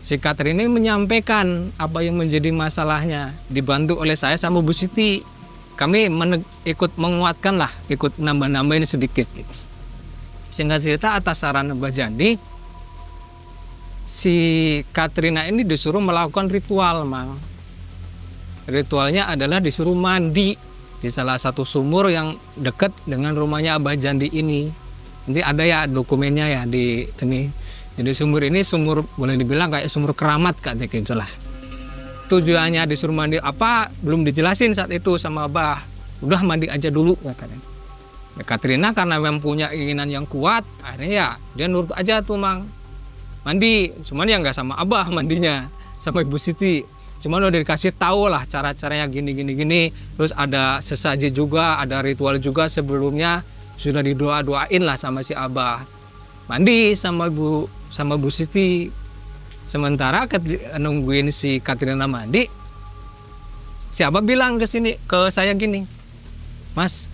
si Katrina ini menyampaikan apa yang menjadi masalahnya, dibantu oleh saya sama Bu Siti. Kami ikut menguatkan lah, ikut nambah-nambahin sedikit. Singkat cerita atas saran Abah Jandi, si Katrina ini disuruh melakukan ritual, Mang. Ritualnya adalah disuruh mandi di salah satu sumur yang dekat dengan rumahnya Abah Jandi ini. Nanti ada ya dokumennya ya di sini. Jadi sumur ini boleh dibilang kayak sumur keramat katanya gitu lah. Tujuannya disuruh mandi apa belum dijelasin saat itu sama Abah. Udah mandi aja dulu katanya. Ya, Katrina karena memang punya keinginan yang kuat, akhirnya ya dia nurut aja tuh, Mang. Mandi, cuman ya nggak sama Abah mandinya, sama Ibu Siti. Cuman udah dikasih tahu lah cara-caranya gini. Terus ada sesaji juga, ada ritual juga sebelumnya sudah didoain lah sama si Abah. Mandi sama Bu Siti. Sementara nungguin si Katrina mandi, si Abah bilang ke saya gini, Mas,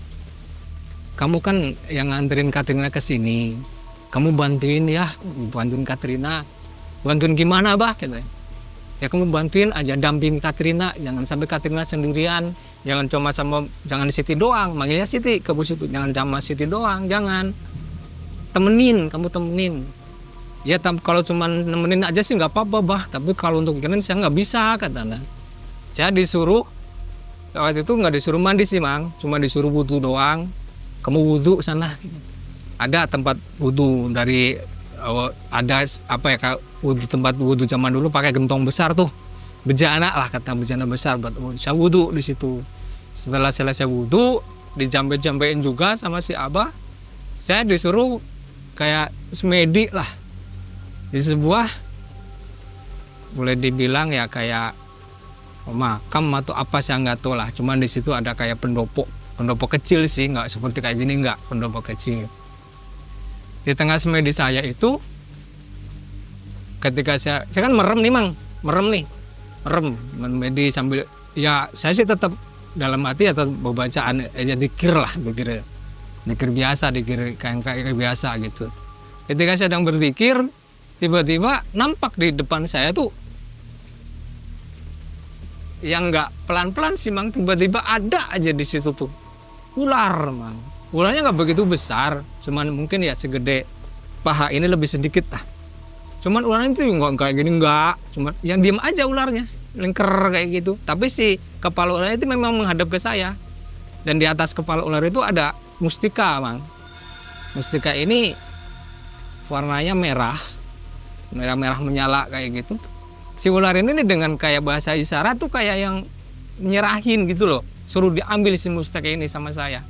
kamu kan yang nganterin Katrina ke sini, kamu bantuin Katrina. Bantuin gimana, Bah? Ya kamu bantuin aja, damping Katrina, jangan sampai Katrina sendirian, jangan Siti doang, manggilnya Siti ke Bu Siti, jangan sama Siti doang, jangan. Kamu temenin. Ya kalau cuma nemenin aja sih nggak apa-apa, Bah. Tapi kalau untuk gini saya nggak bisa, katanya. Saya disuruh, waktu itu nggak disuruh mandi sih, Mang. Cuma disuruh wudhu doang. Kamu wudhu sana. Ada tempat wudhu ada tempat wudhu zaman dulu pakai gentong besar tuh. Bejana lah, kata bejana besar buat saya wudhu di situ. Setelah selesai wudhu, dijampe-jampein juga sama si Abah. Saya disuruh kayak semedi lah. Di sebuah boleh dibilang ya kayak makam atau apa saya nggak tahu lah. Cuman di situ ada kayak pendopo kecil sih, nggak seperti kayak gini, nggak, pendopo kecil. Di tengah semedi saya itu, ketika saya kan merem semedi sambil ya saya sih tetap dalam hati atau bacaan aja dikir biasa, kayak biasa gitu. Ketika saya sedang berzikir, tiba-tiba nampak di depan saya tuh yang nggak pelan-pelan sih, Mang, tiba-tiba ada aja di situ tuh ular, Mang. Ularnya nggak begitu besar, cuman mungkin ya segede paha ini, lebih sedikit lah. Cuman ularnya itu nggak kayak gini, nggak, cuman yang diem aja ularnya, lengker kayak gitu. Tapi si kepala ularnya itu memang menghadap ke saya, dan di atas kepala ular itu ada mustika, Mang. Mustika ini warnanya merah menyala kayak gitu. Si ular ini dengan kayak bahasa isyarat tuh kayak yang nyerahin gitu loh, suruh diambil si mustika ini sama saya.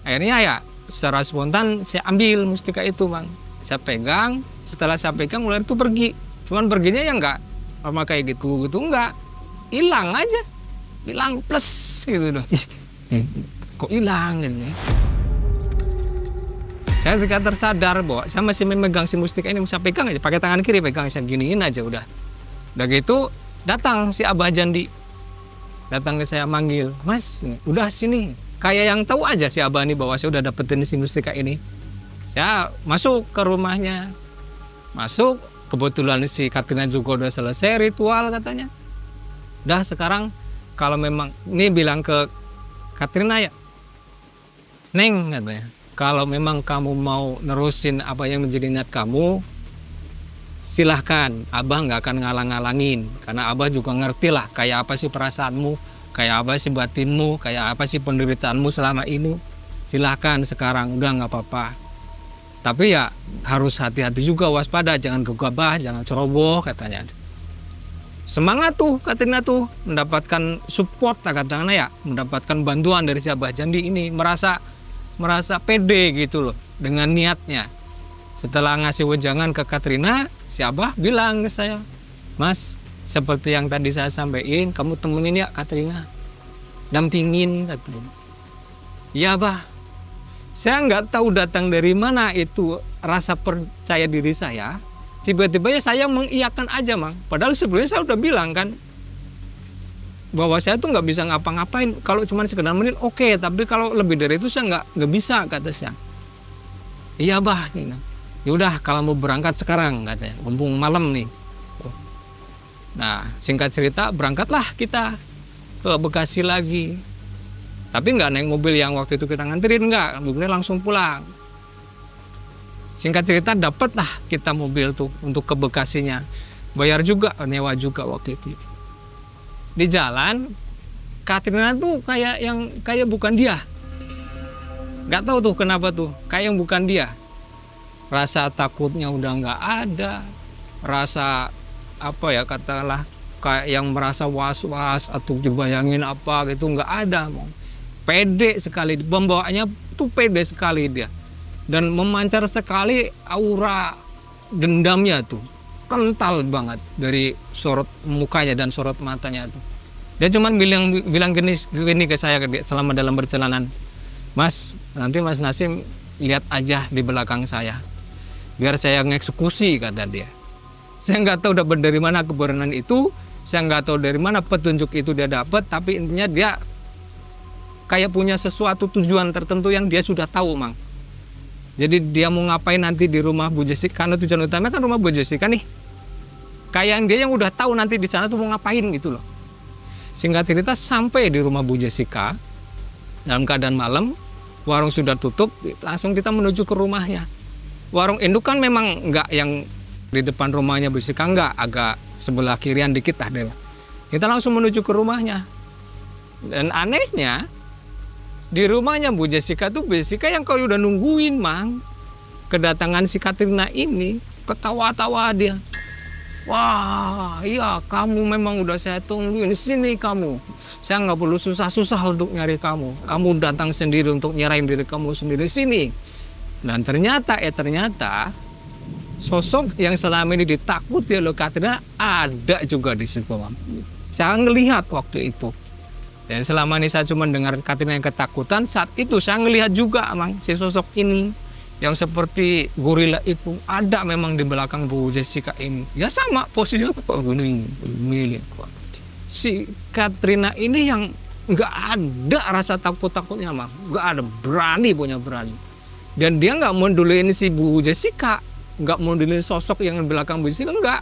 Akhirnya ya secara spontan saya ambil mustika itu, Bang. Saya pegang, setelah saya pegang ular itu pergi. Cuman perginya ya enggak sama kayak gitu enggak, hilang aja, hilang plus gitu loh. Kok hilang gitu ya. Saya ketika tersadar bahwa saya masih memegang si mustika ini, saya pegang aja, pakai tangan kiri pegang, saya giniin aja udah. Udah gitu datang si Abah Jandi, datang ke saya manggil, Mas, udah sini. Kayak yang tahu aja si Abah ini bahwa saya udah dapetin si mustika ini. Saya masuk ke rumahnya, kebetulan si Katrina juga udah selesai ritual katanya. Udah sekarang kalau memang ini bilang ke Katrina ya, Neng katanya, kalau memang kamu mau nerusin apa yang menjadi niat kamu, silahkan, Abah nggak akan ngalang-ngalangin, karena Abah juga ngerti lah kayak apa sih perasaanmu, kayak apa sih batinmu, kayak apa sih penderitaanmu selama ini. Silahkan sekarang, udah nggak apa-apa. Tapi ya harus hati-hati juga, waspada, jangan gegabah, jangan ceroboh katanya. Semangat tuh Katrina tuh mendapatkan support katanya ya, mendapatkan bantuan dari si Abah Jandi ini, merasa pede gitu loh dengan niatnya. Setelah ngasih wejangan ke Katrina, si Abah bilang ke saya, Mas, seperti yang tadi saya sampaikan, kamu temenin ya Katrina, dampingin Katrina. Ya Abah, saya nggak tahu datang dari mana itu rasa percaya diri saya. Tiba-tiba ya saya mengiyakan aja Mang. Padahal sebelumnya saya udah bilang kan, bahwa saya tuh nggak bisa ngapa-ngapain. Kalau cuma sekedar menit oke, tapi kalau lebih dari itu saya nggak bisa kata saya. Iya Bah, yaudah kalau mau berangkat sekarang katanya, mumpung malam nih. Nah singkat cerita berangkatlah kita ke Bekasi lagi. Tapi nggak naik mobil yang waktu itu kita nganterin, nggak, mobilnya langsung pulang. Singkat cerita dapatlah kita mobil tuh untuk ke Bekasinya, bayar juga, nyewa juga waktu itu. Di jalan Katrina tuh kayak bukan dia, nggak tahu tuh kenapa tuh kayak yang bukan dia. Rasa takutnya udah nggak ada, rasa apa ya katakanlah kayak yang merasa was-was atau dibayangin apa gitu nggak ada. Pede sekali, pembawaannya tuh pede sekali dia. Dan memancar sekali aura dendamnya tuh, kental banget dari sorot mukanya dan sorot matanya tuh. Dia cuman bilang gini ke saya selama dalam perjalanan, Mas, nanti Mas Nasim lihat aja di belakang saya, biar saya ngeksekusi kata dia. Saya nggak tahu dapat dari mana keberanian itu, saya nggak tahu dari mana petunjuk itu dia dapat, tapi intinya dia kayak punya sesuatu tujuan tertentu yang dia sudah tahu Mang. Jadi dia mau ngapain nanti di rumah Bu Jessica, karena tujuan utamanya kan rumah Bu Jessica nih. Kayak dia yang udah tahu nanti di sana tuh mau ngapain gitu loh. Singkat cerita sampai di rumah Bu Jessica dalam keadaan malam, warung sudah tutup, langsung kita menuju ke rumahnya. Warung induk kan memang nggak yang di depan rumahnya Bu Jessica, nggak, agak sebelah kirian dikit lah deh. Kita langsung menuju ke rumahnya. Dan anehnya di rumahnya Bu Jessica tuh, Bu Jessica yang kalau udah nungguin Mang kedatangan si Katrina ini, ketawa-tawa dia. Wah iya kamu memang udah saya tungguin, sini kamu, saya nggak perlu susah-susah untuk nyari kamu datang sendiri untuk nyerahin diri kamu sendiri sini. Dan ternyata sosok yang selama ini ditakuti oleh Katrina ada juga di situ Mang. Saya ngelihat waktu itu. Dan selama ini saya cuma dengar Katrina yang ketakutan, saat itu saya ngelihat juga Mang, si sosok ini yang seperti gorila itu ada memang di belakang Bu Jessica ini. Ya sama posisinya milik. Si Katrina ini yang nggak ada rasa takut-takutnya Mang, nggak ada, punya berani. Dan dia nggak mondulin si Bu Jessica, nggak mondulin sosok yang di belakang Bu Jessica, nggak.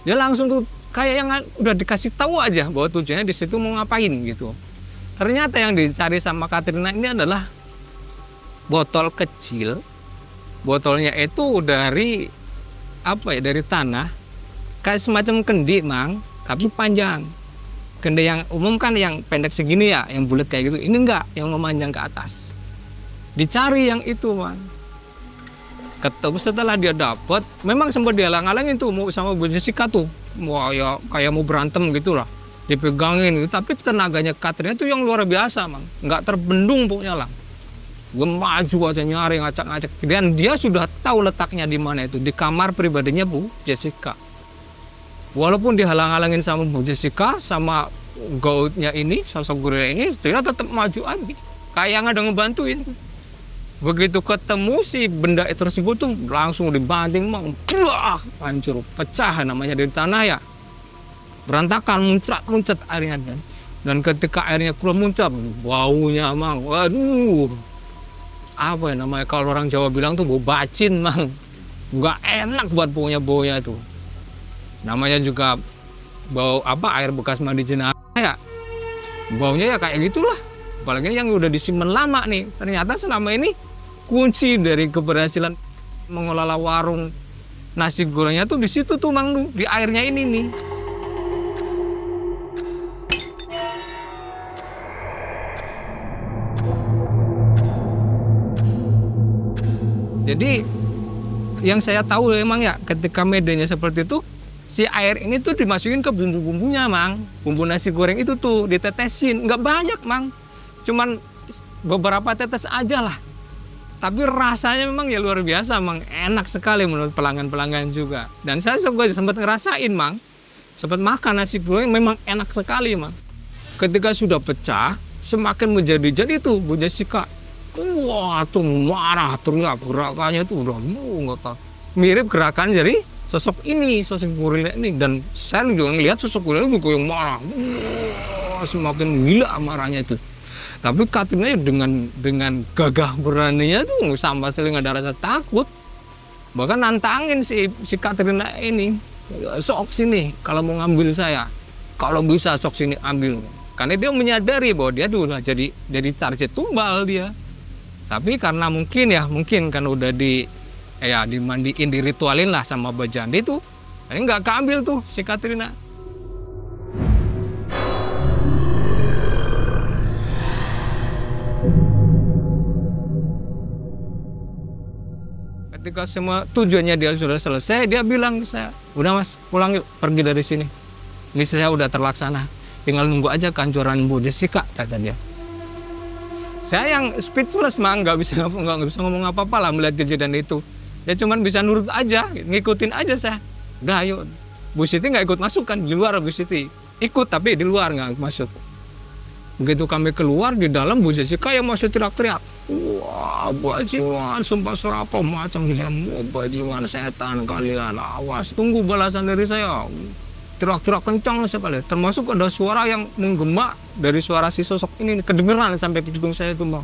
Dia langsung tuh kayak yang udah dikasih tahu aja bahwa tujuannya di situ mau ngapain gitu. Ternyata yang dicari sama Katrina ini adalah botol kecil. Botolnya itu dari apa ya? Dari tanah, kayak semacam kendi Mang, tapi panjang. Kendi yang umum kan yang pendek segini ya, yang bulat kayak gitu. Ini enggak, yang memanjang ke atas. Dicari yang itu Mang. Ketemu setelah dia dapat, memang sempat dia halang-halangin tuh mau sama Bu Jessica tuh. Wah ya kayak mau berantem gitu lah, dipegangin gitu. Tapi tenaganya Katrina itu yang luar biasa Mang, nggak terbendung pokoknya lah. Gue maju aja nyari, ngacak-ngacak. Dan dia sudah tahu letaknya di mana itu, di kamar pribadinya Bu Jessica. Walaupun dihalang-halangin sama Bu Jessica, sama gautnya ini, sosok gorila ini, dia tetap maju aja, kayak nggak ada ngebantuin. Begitu ketemu si benda tersebut tuh langsung dibanting Mang, hancur, pecah namanya dari tanah ya, berantakan, muncrat airnya. Dan ketika airnya keluar muncrat, baunya Mang, waduh, apa ya namanya kalau orang Jawa bilang tuh bau bacin Mang, nggak enak buat baunya tuh. Namanya juga bau apa, air bekas mandi jenazah ya, baunya ya kayak gitulah. Apalagi yang udah disimpan lama nih, ternyata selama ini kunci dari keberhasilan mengelola warung nasi gorengnya tuh di situ tuh Mang, di airnya ini nih. Jadi yang saya tahu memang ya ketika medannya seperti itu, si air ini tuh dimasukin ke bumbu-bumbunya Mang. Bumbu nasi goreng itu tuh ditetesin, nggak banyak Mang. Cuman beberapa tetes aja lah. Tapi rasanya memang ya luar biasa Mang, enak sekali menurut pelanggan-pelanggan juga. Dan saya sempat ngerasain Mang, sempat makan nasi goreng memang enak sekali Mang. Ketika sudah pecah, semakin menjadi-jadi tuh Bu Jessica. Wah tuh marah, teriak, gerakannya tuh udah nggak tahu. Mirip gerakan dari sosok ini, sosok gorila ini. Dan saya juga ngelihat sosok gorila juga yang marah. Wah, semakin gila marahnya itu. Tapi Katrina dengan gagah beraninya tuh sama sekali nggak ada rasa takut. Bahkan nantangin si Katrina ini, sok sini kalau mau ngambil saya, kalau bisa sok sini ambil. Karena dia menyadari bahwa dia udah jadi target tumbal dia. Tapi karena mungkin kan udah dimandiin, diritualin lah sama Bajandi tuh, ini nggak keambil tuh si Katrina. Ketika semua tujuannya dia sudah selesai, dia bilang ke saya, udah Mas, pulang yuk, pergi dari sini. Ini saya udah terlaksana, tinggal nunggu aja kancuran Bu Jessica, kata dia. Saya yang speechless Mang, nggak bisa ngomong apa-apa lah melihat kejadian itu. Ya cuman bisa nurut aja, ngikutin aja saya. Udah ayo, Bu Siti nggak ikut masuk kan, di luar Bu Siti. Ikut tapi di luar nggak masuk. Begitu kami keluar, di dalam Bu Jessica yang masih teriak-teriak. Wah, bajingan, sumpah serapah macam gila, bajingan setan kalian, awas, tunggu balasan dari saya. Teriak-teriak kencang sekali, termasuk ada suara yang menggema dari suara si sosok ini, kedengeran sampai di hidung saya itu Bang.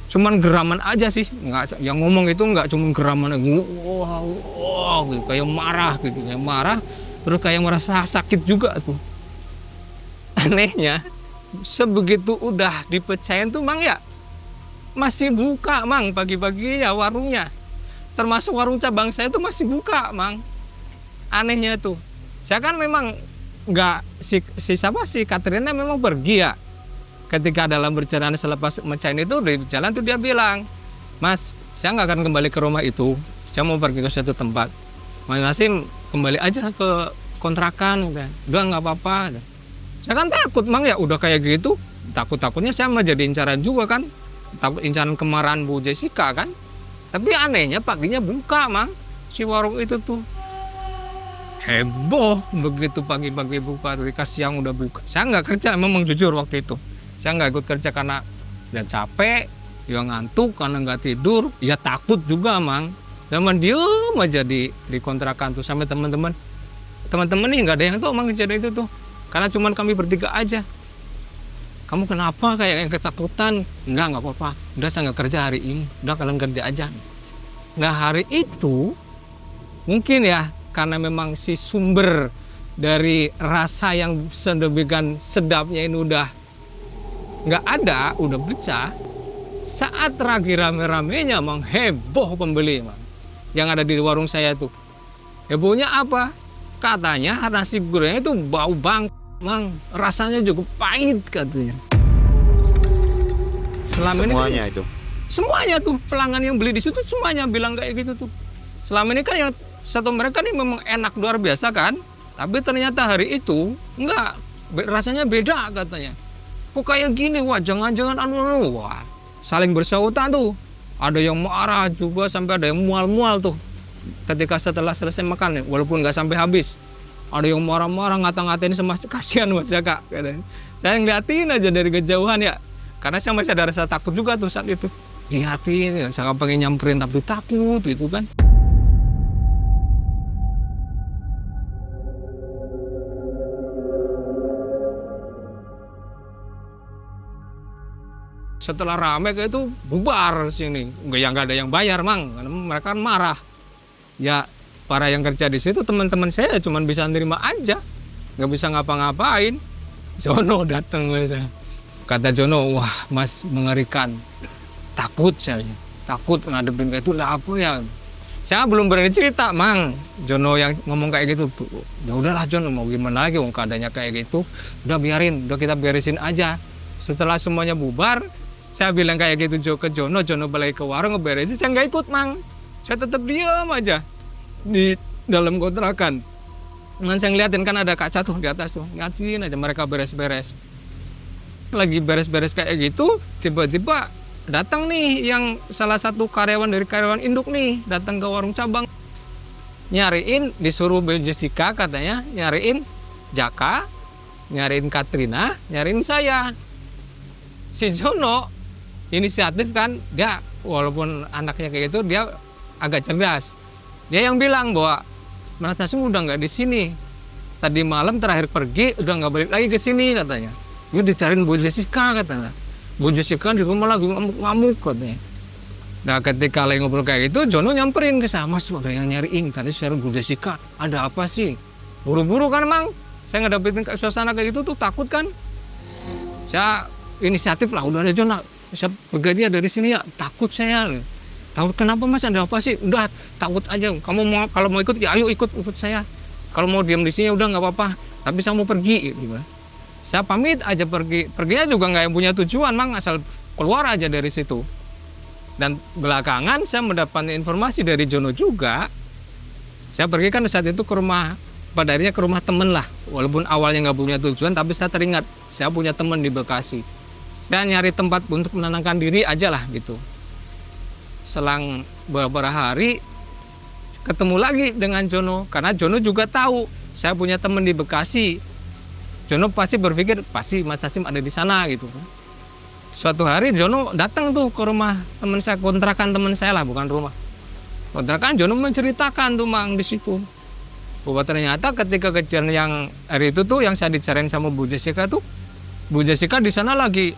Cuman geraman aja sih, nggak, yang ngomong itu nggak cuma geraman, wah, gitu, kayak marah, terus kayak merasa sakit juga tuh. Anehnya, sebegitu udah dipecahin tuh Mang ya, masih buka Mang pagi-pagi ya warungnya, termasuk warung cabang saya tuh masih buka Mang. Anehnya tuh. Saya kan memang nggak si Katrina memang pergi ya. Ketika dalam perjalanan selepas mecahin itu di jalan tuh dia bilang, Mas, saya nggak akan kembali ke rumah itu. Saya mau pergi ke suatu tempat. Mas Nasim kembali aja ke kontrakan. Udah nggak apa-apa. Saya kan takut Mang ya, udah kayak gitu. Takut-takutnya saya mau jadi incaran juga kan. Takut incaran kemarahan Bu Jessica kan. Tapi anehnya paginya buka Mang, si warung itu tuh. Heboh begitu pagi-pagi buka, dikasih siang udah buka. Saya nggak kerja, memang jujur waktu itu. Saya nggak ikut kerja karena ya capek, ya ngantuk, karena nggak tidur, ya takut juga Mang. Zaman diem aja di kontrakan tuh sampai teman-teman nih nggak ada yang tahu Mang kejadian itu tuh. Karena cuman kami bertiga aja. Kamu kenapa kayak yang ketakutan? Nggak apa-apa. Udah saya nggak kerja hari ini. Udah kalian kerja aja. Nah hari itu mungkin ya, karena memang si sumber dari rasa yang sedemikian sedapnya ini udah nggak ada, udah pecah. Saat lagi rame-ramenya Mang, heboh pembeli Mang, yang ada di warung saya tuh. Hebohnya apa? Katanya nasi gorengnya itu bau banget Mang, rasanya cukup pahit katanya. Semuanya itu? Semuanya tuh, pelanggan yang beli di situ semuanya bilang kayak gitu tuh. Selama ini kan yang satu mereka nih memang enak luar biasa kan, tapi ternyata hari itu enggak, rasanya beda katanya. Kok kayak gini, wah jangan-jangan wah saling bersautan tuh. Ada yang marah juga sampai ada yang mual-mual tuh. Ketika setelah selesai makan, walaupun nggak sampai habis, ada yang marah-marah ngata-ngatain sama, kasihan Mas ya Kak. Saya ngeliatin aja dari kejauhan ya, karena saya masih ada rasa takut juga tuh saat itu. Lihatin, saya pengen nyamperin tapi takut gitu kan. Setelah rame kayak itu bubar sini, nggak ada yang bayar Mang, karena mereka kan marah. Ya para yang kerja di situ teman-teman saya cuma bisa nerima aja, nggak bisa ngapa-ngapain. Jono datang saya, kata Jono, wah Mas mengerikan, takut saya. takut ngadepin kayak itu lah apa ya. Saya belum berani cerita, Mang. Jono yang ngomong kayak gitu, ya udahlah Jon, mau gimana lagi, wong keadaannya kayak gitu, udah biarin, udah kita beresin aja. Setelah semuanya bubar, saya bilang kayak gitu ke Jono balik ke warung ngeberesin, saya nggak ikut, Mang. Saya tetap diam aja di dalam kontrakan. Man, saya ngeliatin kan ada kaca tuh di atas tuh, ngeliatin aja mereka beres-beres. Lagi beres-beres kayak gitu, tiba-tiba datang nih yang salah satu karyawan dari karyawan induk nih, datang ke warung cabang. Nyariin, disuruh Bu Jessica katanya, nyariin Jaka, nyariin Katrina, nyariin saya. Si Jono inisiatif kan, dia walaupun anaknya kayak gitu, dia agak cerdas. Dia yang bilang bahwa Mas Nasim udah nggak di sini. Tadi malam terakhir pergi, udah nggak balik lagi ke sini katanya. Dia dicariin Bu Jessica katanya. Bu Jessica di rumah lagi ngamuk katanya. Nah ketika lagi ngobrol kayak gitu, Jono nyamperin ke saya, Mas ada yang nyariin, tadi saya Bu Jessica, ada apa sih? Buru-buru kan Mang, saya ngedapetin suasana kayak gitu tuh takut kan. Saya inisiatif lah, udah ada Jono, saya pergi dia dari sini ya, takut saya. Takut kenapa Mas, ada apa sih? Udah takut aja, kamu mau kalau mau ikut ya ayo ikut saya. Kalau mau diam di sini udah nggak apa-apa, tapi saya mau pergi gitu. Saya pamit aja perginya juga nggak yang punya tujuan, Mang, asal keluar aja dari situ. Dan belakangan saya mendapat informasi dari Jono juga. Saya pergi kan saat itu ke rumah, pada akhirnya ke rumah temen lah. Walaupun awalnya nggak punya tujuan, tapi saya teringat saya punya teman di Bekasi. Saya nyari tempat untuk menenangkan diri aja lah gitu. Selang beberapa hari ketemu lagi dengan Jono, karena Jono juga tahu saya punya teman di Bekasi. Jono pasti berpikir pasti Mas Nasim ada di sana gitu. Suatu hari Jono datang tuh ke rumah teman saya, kontrakan teman saya lah, bukan rumah. Kontrakan Jono menceritakan tuh Mang di situ. Bahwa ternyata ketika kejadian yang hari itu tuh yang saya dicariin sama Bu Jessica tuh, Bu Jessica di sana lagi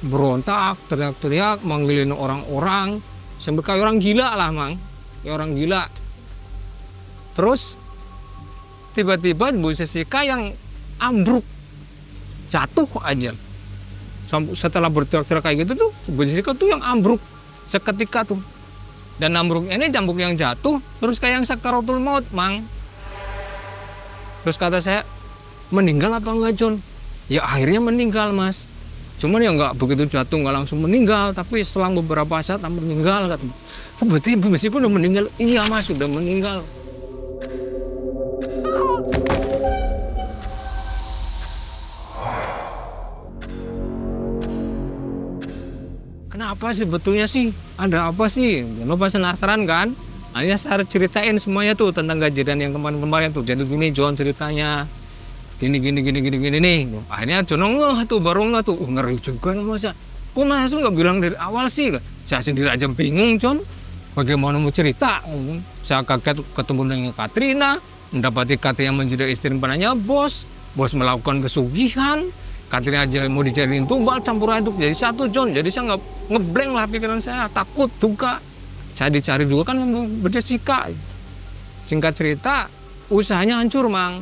berontak, teriak-teriak, manggilin orang-orang, sampai kayak orang gila lah Mang, kayak orang gila. Terus tiba-tiba Bu Jessica yang ambruk, jatuh aja. Setelah berteriak-teriak kayak gitu tuh, Bu Jessica tuh yang ambruk seketika tuh. Dan ambruknya ini jambuk yang jatuh, terus kayak yang sakaratul maut, Mang. Terus kata saya, meninggal apa enggak, Jon? Ya akhirnya meninggal, Mas. Cuman ya nggak begitu jatuh, nggak langsung meninggal, tapi selang beberapa saat meninggal. Kata, oh, berarti meskipun udah meninggal, iya Mas, sudah meninggal. Kenapa sih sebetulnya sih? Ada apa sih? Lo pasti penasaran kan? Akhirnya saya ceritain semuanya tuh tentang kejadian yang kemarin-kemarin tuh. Jadi gini Jon ceritanya. Gini nih. Akhirnya Jono ngeh tuh, baru ngeh tuh. Ngeri juga Mas. Kok Mas nggak bilang dari awal sih? Saya sendiri aja bingung, Jon. Bagaimana mau cerita? Saya kaget ketemu dengan Katrina, mendapati Katrina menjadi istri penanya bos. Bos melakukan kesugihan. Katrina aja mau dijadiin tumbal, campur aduk jadi satu, Jon. Jadi saya ngeblank lah pikiran saya, takut juga. Saya dicari juga kan Bu Jessica. Singkat cerita, usahanya hancur, Mang.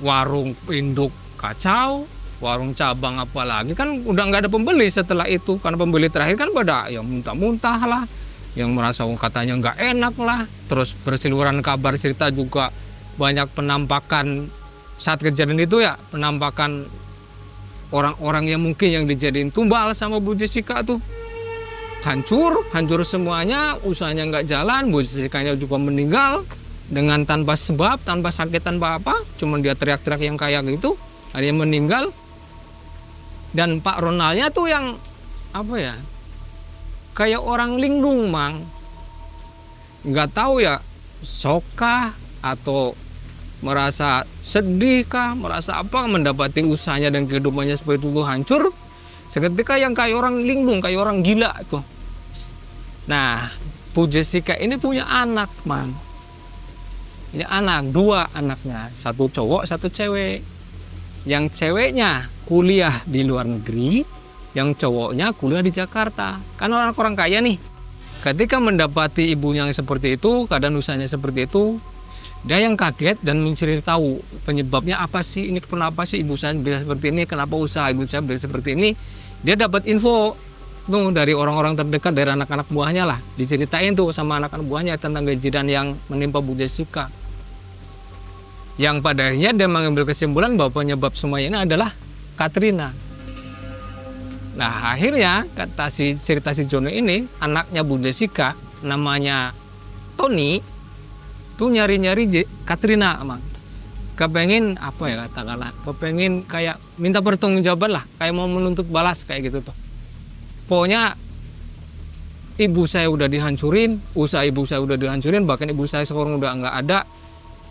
Warung induk kacau, warung cabang apalagi kan udah nggak ada pembeli setelah itu. Karena pembeli terakhir kan pada yang muntah-muntah lah, yang merasa katanya nggak enak lah. Terus berseliweran kabar cerita juga banyak penampakan saat kejadian itu ya, penampakan orang-orang yang mungkin yang dijadiin tumbal sama Bu Jessica tuh. Hancur semuanya, usahanya nggak jalan, Bu Jessica-nya juga meninggal dengan tanpa sebab, tanpa sakit, tanpa apa, cuma dia teriak-teriak yang kayak gitu, akhirnya meninggal. Dan Pak Ronaldnya tuh yang apa ya, kayak orang linglung, Mang, nggak tahu ya, shock atau merasa sedih kah, merasa apa, mendapati usahanya dan kehidupannya seperti itu hancur. Seketika yang kayak orang linglung, kayak orang gila tuh. Nah, Bu Jessica ini punya anak, Mang. Punya anak, 2 anaknya, 1 cowok, 1 cewek. Yang ceweknya kuliah di luar negeri, yang cowoknya kuliah di Jakarta. Kan orang-orang kaya nih. Ketika mendapati ibunya yang seperti itu, keadaan usahanya seperti itu, dia yang kaget dan mencari tahu penyebabnya apa sih, ini kenapa sih ibu saya bisa seperti ini, kenapa usaha ibu saya bisa seperti ini. Dia dapat info tuh dari orang-orang terdekat, dari anak-anak buahnya lah, diceritain tuh sama anak-anak buahnya tentang kejadian yang menimpa Bu Jessica. Yang pada akhirnya dia mengambil kesimpulan bahwa penyebab semua ini adalah Katrina. Nah akhirnya kata cerita si Jono ini, anaknya Bu Jessica namanya Tony tuh nyari-nyari Katrina emang. Kepengen apa ya katakanlah, kepengen kayak minta pertanggungjawaban lah, kayak mau menuntut balas kayak gitu tuh. Pokoknya ibu saya udah dihancurin, usaha ibu saya udah dihancurin, bahkan ibu saya sekarang udah nggak ada,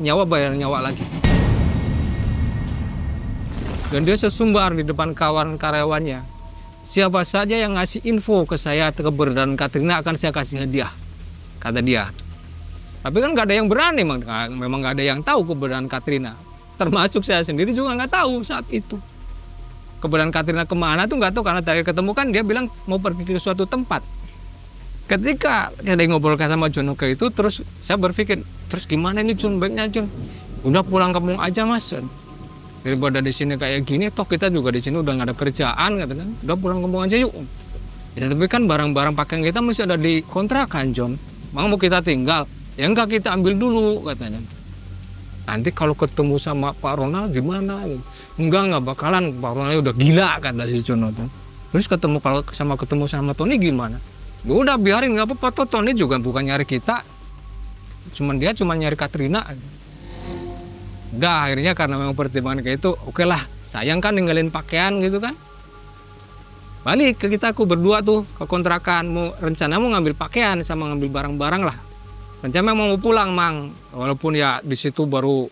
nyawa bayar nyawa lagi. Dan dia sesumbar di depan kawan karyawannya. Siapa saja yang ngasih info ke saya keberadaan Katrina akan saya kasih hadiah, kata dia. Tapi kan nggak ada yang berani, memang nggak ada yang tahu keberadaan Katrina. Termasuk saya sendiri juga nggak tahu saat itu. Keberadaan Katrina kemana tuh nggak tahu, karena terakhir ketemu kan dia bilang mau pergi ke suatu tempat. Ketika ada ngobrol sama Jono ke itu, terus saya berpikir, terus gimana ini Jun, baiknya Jun, udah pulang kampung aja Mas. Daripada di sini kayak gini, toh kita juga di sini udah nggak ada kerjaan, kata kan, udah pulang kampung aja yuk. Ya tapi kan barang-barang pakaian kita masih ada di kontrakan John, mau kita tinggal. Ya enggak, kita ambil dulu katanya. Nanti kalau ketemu sama Pak Ronald gimana? Enggak bakalan, Pak Ronald udah gila kata si Jono tuh. Terus ketemu sama Tony gimana? Ya udah biarin, nggak apa-apa, toh Tony juga bukan nyari kita. Dia cuma nyari Katrina. Udah akhirnya karena memang pertimbangan kayak itu, oke lah, sayang kan ninggalin pakaian gitu kan. Balik ke aku berdua tuh ke kontrakan, rencana mau ngambil pakaian sama ngambil barang-barang lah. Rencana mau pulang Mang, walaupun ya di situ baru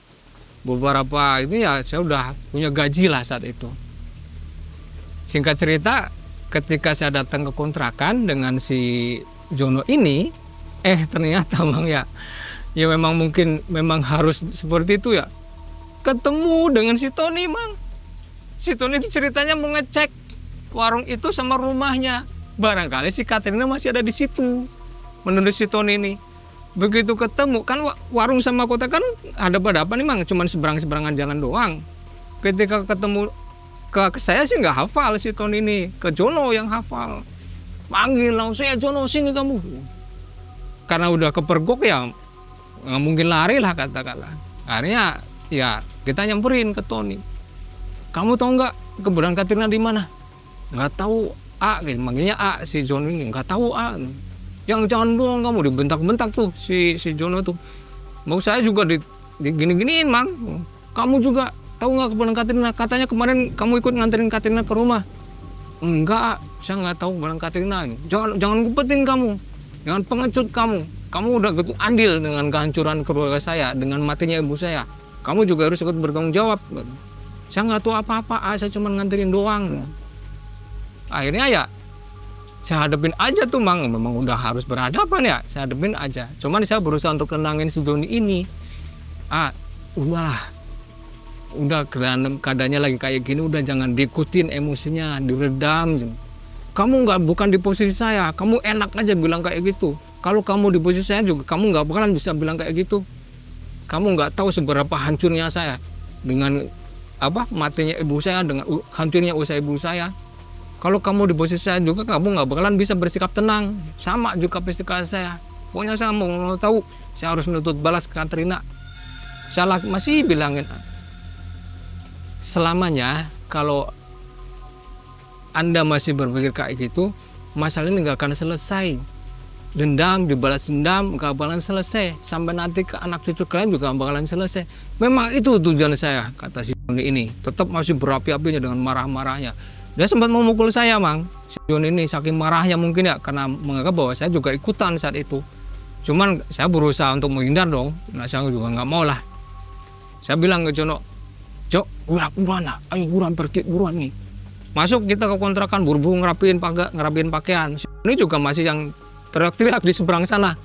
beberapa ini ya saya udah punya gaji lah saat itu. Singkat cerita, ketika saya datang ke kontrakan dengan si Jono ini, ternyata Mang ya memang harus seperti itu ya. Ketemu dengan si Tony Mang. Si Tony itu ceritanya mau ngecek warung itu sama rumahnya. Barangkali si Katrina masih ada di situ. Menurut si Tony ini. Begitu ketemu kan warung sama kota kan ada pada apa nih Mang, cuman seberang-seberangan jalan doang. Ketika ketemu ke saya sih nggak hafal si Tony ini, ke Jono yang hafal. Panggil langsung, saya Jono sini kamu. Karena udah kepergok ya nggak mungkin lari lah katakanlah. Akhirnya ya kita nyamperin ke Tony. Kamu tahu nggak keberadaan Katrina di mana? Nggak tahu A, manggilnya A si Jono ini, nggak tahu A. Yang jangan doang kamu dibentak-bentak tuh si Jono tuh. Mau saya juga gini-giniin Mang. Kamu juga tahu nggak keberadaan Katrina? Katanya kemarin kamu ikut nganterin Katrina ke rumah. Enggak, saya nggak tahu keberadaan Katrina. Jangan ngumpetin kamu. Jangan pengecut kamu. Kamu udah gitu andil dengan kehancuran keluarga saya, dengan matinya ibu saya. Kamu juga harus ikut bertanggung jawab. Saya nggak tahu apa-apa, saya cuma nganterin doang. Akhirnya ya saya hadapin aja tuh Mang, memang udah harus berhadapan ya, saya hadapin aja. Cuman saya berusaha untuk tenangin si Johnny ini. Udah keadaannya lagi kayak gini, udah jangan diikutin emosinya, diredam. Kamu bukan di posisi saya, kamu enak aja bilang kayak gitu. Kalau kamu di posisi saya juga, kamu nggak bakalan bisa bilang kayak gitu. Kamu nggak tahu seberapa hancurnya saya dengan matinya ibu saya, dengan hancurnya usaha ibu saya. Kalau kamu di posisi saya juga, kamu nggak bakalan bisa bersikap tenang. Sama juga physical saya. Pokoknya saya mau tahu, saya harus menuntut balas ke Katrina. Saya masih bilangin, selamanya kalau Anda masih berpikir kayak gitu, masalah ini nggak akan selesai. Dendam, dibalas dendam, nggak bakalan selesai. Sampai nanti ke anak cucu kalian juga nggak bakalan selesai. Memang itu tujuan saya, kata si Johnny ini. Tetap masih berapi-apinya dengan marah-marahnya. Dia sempat memukul saya Mang, si Johnny ini saking marahnya mungkin ya, karena menganggap bahwa saya juga ikutan saat itu. Cuman saya berusaha untuk menghindar dong, nah saya juga nggak mau lah. Saya bilang ke Jono, Jok, buruan lah, ayo buruan pergi, buruan nih. Masuk kita ke kontrakan, buru-buru ngerapiin pakaian. Si Johnny juga masih yang teriak-teriak di seberang sana.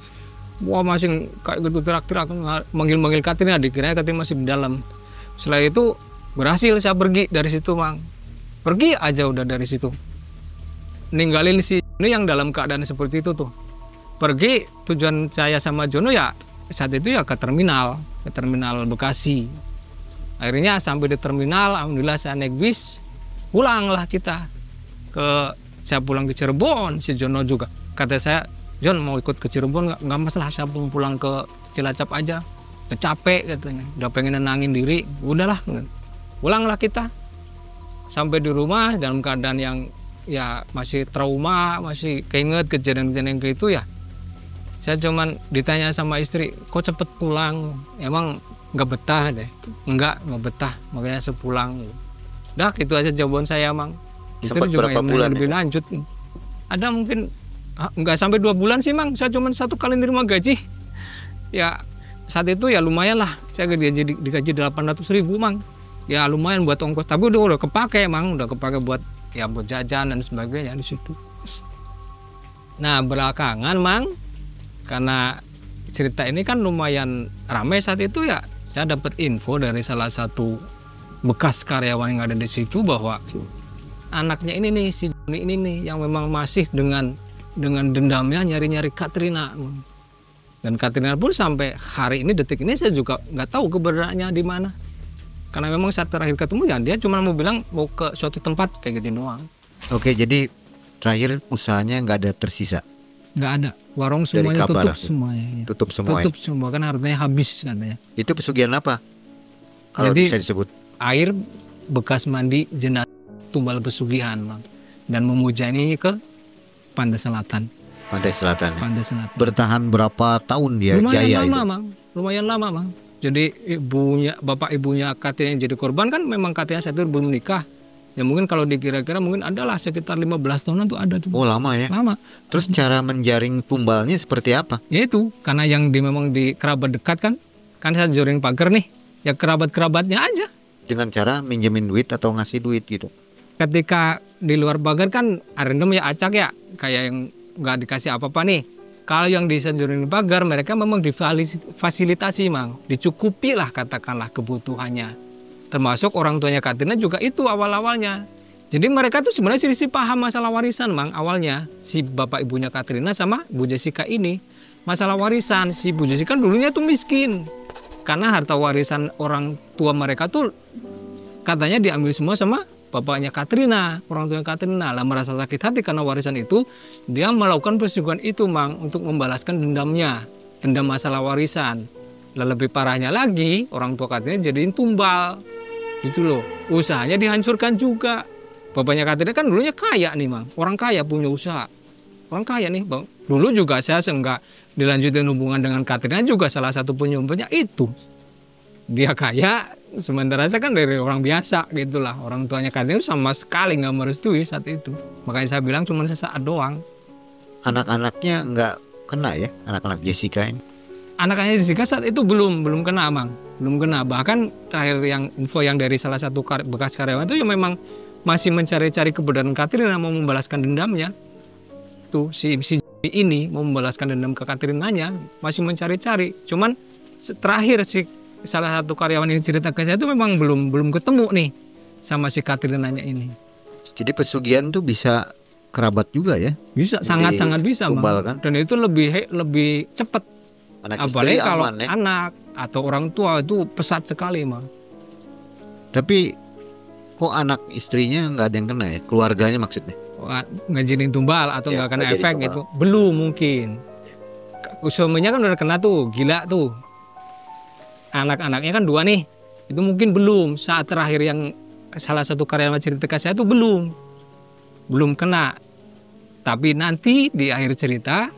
Wah masih kayak gitu teriak-teriak, manggil-manggil Katrina, dikira Katrina masih di dalam. Setelah itu berhasil saya pergi dari situ Mang. Pergi aja udah dari situ. Ninggalin si Jono yang dalam keadaan seperti itu tuh. Pergi, tujuan saya sama Jono ya saat itu ya ke terminal Bekasi. Akhirnya sampai di terminal, alhamdulillah saya naik bis, pulanglah kita ke saya pulang ke Cirebon, si Jono juga. Kata saya, Jon mau ikut ke Cirebon nggak masalah, saya pulang ke Cilacap aja. Udah capek katanya, udah pengen nenangin diri, udahlah. Pulanglah kita. Sampai di rumah dalam keadaan yang ya masih trauma, masih keinget kejadian-kejadian kayak itu ya. Saya cuman ditanya sama istri, kok cepet pulang? Emang nggak betah deh? Nggak betah, makanya sepulang. Dah gitu aja jawaban saya, Mang. Istri Sempat juga berapa bulan lebih itu? lanjut. Ada mungkin nggak sampai 2 bulan sih, Mang. Saya cuma 1 kali nerima gaji. Ya saat itu ya lumayan lah. Saya digaji 800.000, Mang. Ya lumayan buat ongkos. Tapi udah kepake, Mang. Udah kepake buat jajan dan sebagainya di situ. Nah belakangan, Mang, karena cerita ini kan lumayan ramai saat itu ya, saya dapat info dari salah satu bekas karyawan yang ada di situ bahwa anaknya ini nih, si Joni ini nih yang memang masih dengan dendamnya nyari-nyari Katrina. Dan Katrina pun sampai hari ini, detik ini saya juga nggak tahu keberadaannya di mana. Karena memang saat terakhir ketemu ya dia cuma mau bilang mau ke suatu tempat kayak gitu doang. Oke, jadi terakhir usahanya nggak ada tersisa. Nggak ada, warung semuanya tutup kabar, semuanya. tutup semua. Tutup semua kan harganya habis katanya. Itu pesugihan apa? Kalau Jadi, bisa disebut. Air bekas mandi jenazah tumbal pesugihan, Bang. Dan memuja ini ke Pantai Selatan. Pantai Selatan. Pantai Selatan. Bertahan berapa tahun dia jaya itu? Lumayan lama, Bang. Jadi bapak ibunya Katrina yang jadi korban kan memang Katrina saat itu belum menikah. Ya mungkin kalau dikira-kira mungkin adalah sekitar 15 tahunan tuh ada tuh. Oh lama ya. Lama. Terus cara menjaring tumbalnya seperti apa? Ya itu karena yang memang di kerabat dekat kan saya jaring pagar nih, ya kerabat-kerabatnya aja. Dengan cara minjemin duit atau ngasih duit gitu. Ketika di luar pagar kan random ya, acak ya, kayak yang nggak dikasih apa-apa nih. Kalau yang di jaring pagar mereka memang difasilitasi, Mang, dicukupi lah katakanlah kebutuhannya. Termasuk orang tuanya Katrina juga itu awal-awalnya. Jadi mereka tuh sebenarnya sih paham masalah warisan, Mang, awalnya. Si bapak ibunya Katrina sama Bu Jessica ini. Masalah warisan, si Bu Jessica dulunya tuh miskin. Karena harta warisan orang tua mereka tuh katanya diambil semua sama bapaknya Katrina, orang tuanya Katrina. Lah merasa sakit hati karena warisan itu, dia melakukan pesugihan itu, Mang, untuk membalaskan dendamnya. Dendam masalah warisan. Lah lebih parahnya lagi, orang tua Katrina jadiin tumbal. Gitu loh, usahanya dihancurkan juga. Bapaknya Katrina kan dulunya kaya nih, Mang. Orang kaya punya usaha. Orang kaya nih, Bang. Dulu juga saya enggak dilanjutin hubungan dengan Katrina juga salah satu penyumbangnya itu. Dia kaya, sementara saya kan dari orang biasa gitulah. Orang tuanya Katrina sama sekali nggak merestui saat itu. Makanya saya bilang cuma sesaat doang. Anak-anaknya nggak kena ya, anak-anak Jessica ini? Anak-anaknya Jessica saat itu belum kena, Mang. Belum kena. Bahkan terakhir yang info yang dari salah satu bekas karyawan itu ya memang masih mencari-cari keberadaan Katrina, mau membalaskan dendamnya. Tuh si ini mau membalaskan dendam ke Katrinanya, masih mencari-cari. Cuman terakhir si salah satu karyawan yang cerita ke saya itu memang belum ketemu nih sama si Katrinanya ini. Jadi pesugihan tuh bisa kerabat juga ya? Bisa, sangat-sangat bisa, tumbal, Bang. Kan? Dan itu lebih cepat. Apalagi kalau aman, ya? anak atau orang tua itu pesat sekali, Bang. Tapi kok anak istrinya nggak ada yang kena ya? Keluarganya maksudnya? Ngajinin tumbal atau nggak kena efek gitu? Belum mungkin. Suaminya kan udah kena tuh, gila tuh. Anak-anaknya kan 2 nih, itu mungkin belum. Saat terakhir yang salah satu karyawan cerita ke saya itu belum kena. Tapi nanti di akhir cerita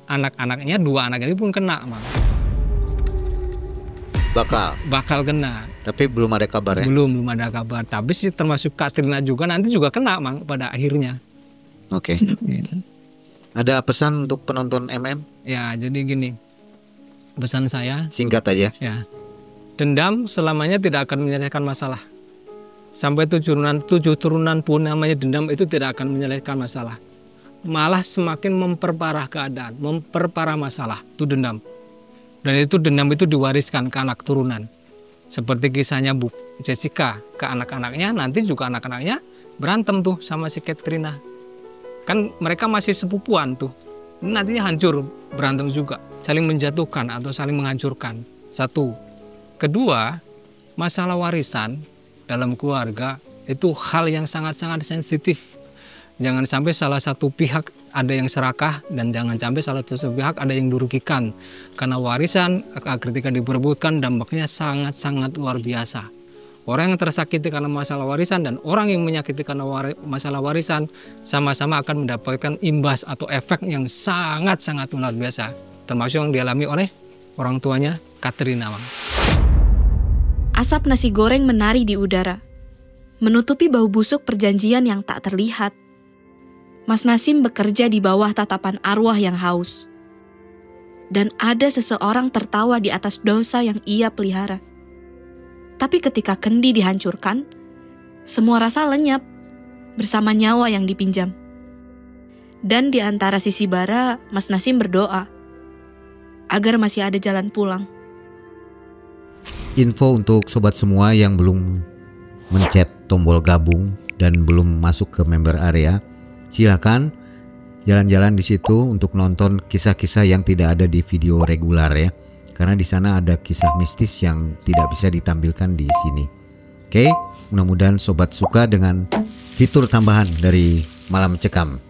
anak-anaknya 2 anak ini pun kena, Bang. Bakal kena. Tapi belum ada kabar ya? Belum ada kabar. Tapi sih termasuk Katrina juga nanti juga kena, Bang, pada akhirnya. Oke. Ada pesan untuk penonton MM? Ya, jadi gini. Pesan saya singkat aja. Ya. Dendam selamanya tidak akan menyelesaikan masalah. Sampai 7 turunan pun namanya dendam itu tidak akan menyelesaikan masalah. Malah semakin memperparah keadaan, memperparah masalah. Itu dendam. Dan itu dendam itu diwariskan ke anak turunan. Seperti kisahnya Bu Jessica ke anak-anaknya, nanti juga anak-anaknya berantem tuh sama si Katrina. Kan mereka masih sepupuan tuh. Nantinya hancur, berantem juga. Saling menjatuhkan atau saling menghancurkan. 1. Kedua, masalah warisan dalam keluarga itu hal yang sangat-sangat sensitif. Jangan sampai salah satu pihak ada yang serakah dan jangan sampai salah satu pihak ada yang dirugikan. Karena warisan ketika diperebutkan dampaknya sangat-sangat luar biasa. Orang yang tersakiti karena masalah warisan dan orang yang menyakiti karena masalah warisan sama-sama akan mendapatkan imbas atau efek yang sangat-sangat luar biasa. Termasuk yang dialami oleh orang tuanya Katrina, Bang. Asap nasi goreng menari di udara, menutupi bau busuk perjanjian yang tak terlihat. Mas Nasim bekerja di bawah tatapan arwah yang haus. Dan ada seseorang tertawa di atas dosa yang ia pelihara. Tapi ketika kendi dihancurkan, semua rasa lenyap bersama nyawa yang dipinjam. Dan di antara sisi bara, Mas Nasim berdoa agar masih ada jalan pulang. Info untuk sobat semua yang belum mencet tombol gabung dan belum masuk ke member area, silakan jalan-jalan di situ untuk nonton kisah-kisah yang tidak ada di video regular ya. Karena di sana ada kisah mistis yang tidak bisa ditampilkan di sini. Oke, mudah-mudahan sobat suka dengan fitur tambahan dari Malam Cekam.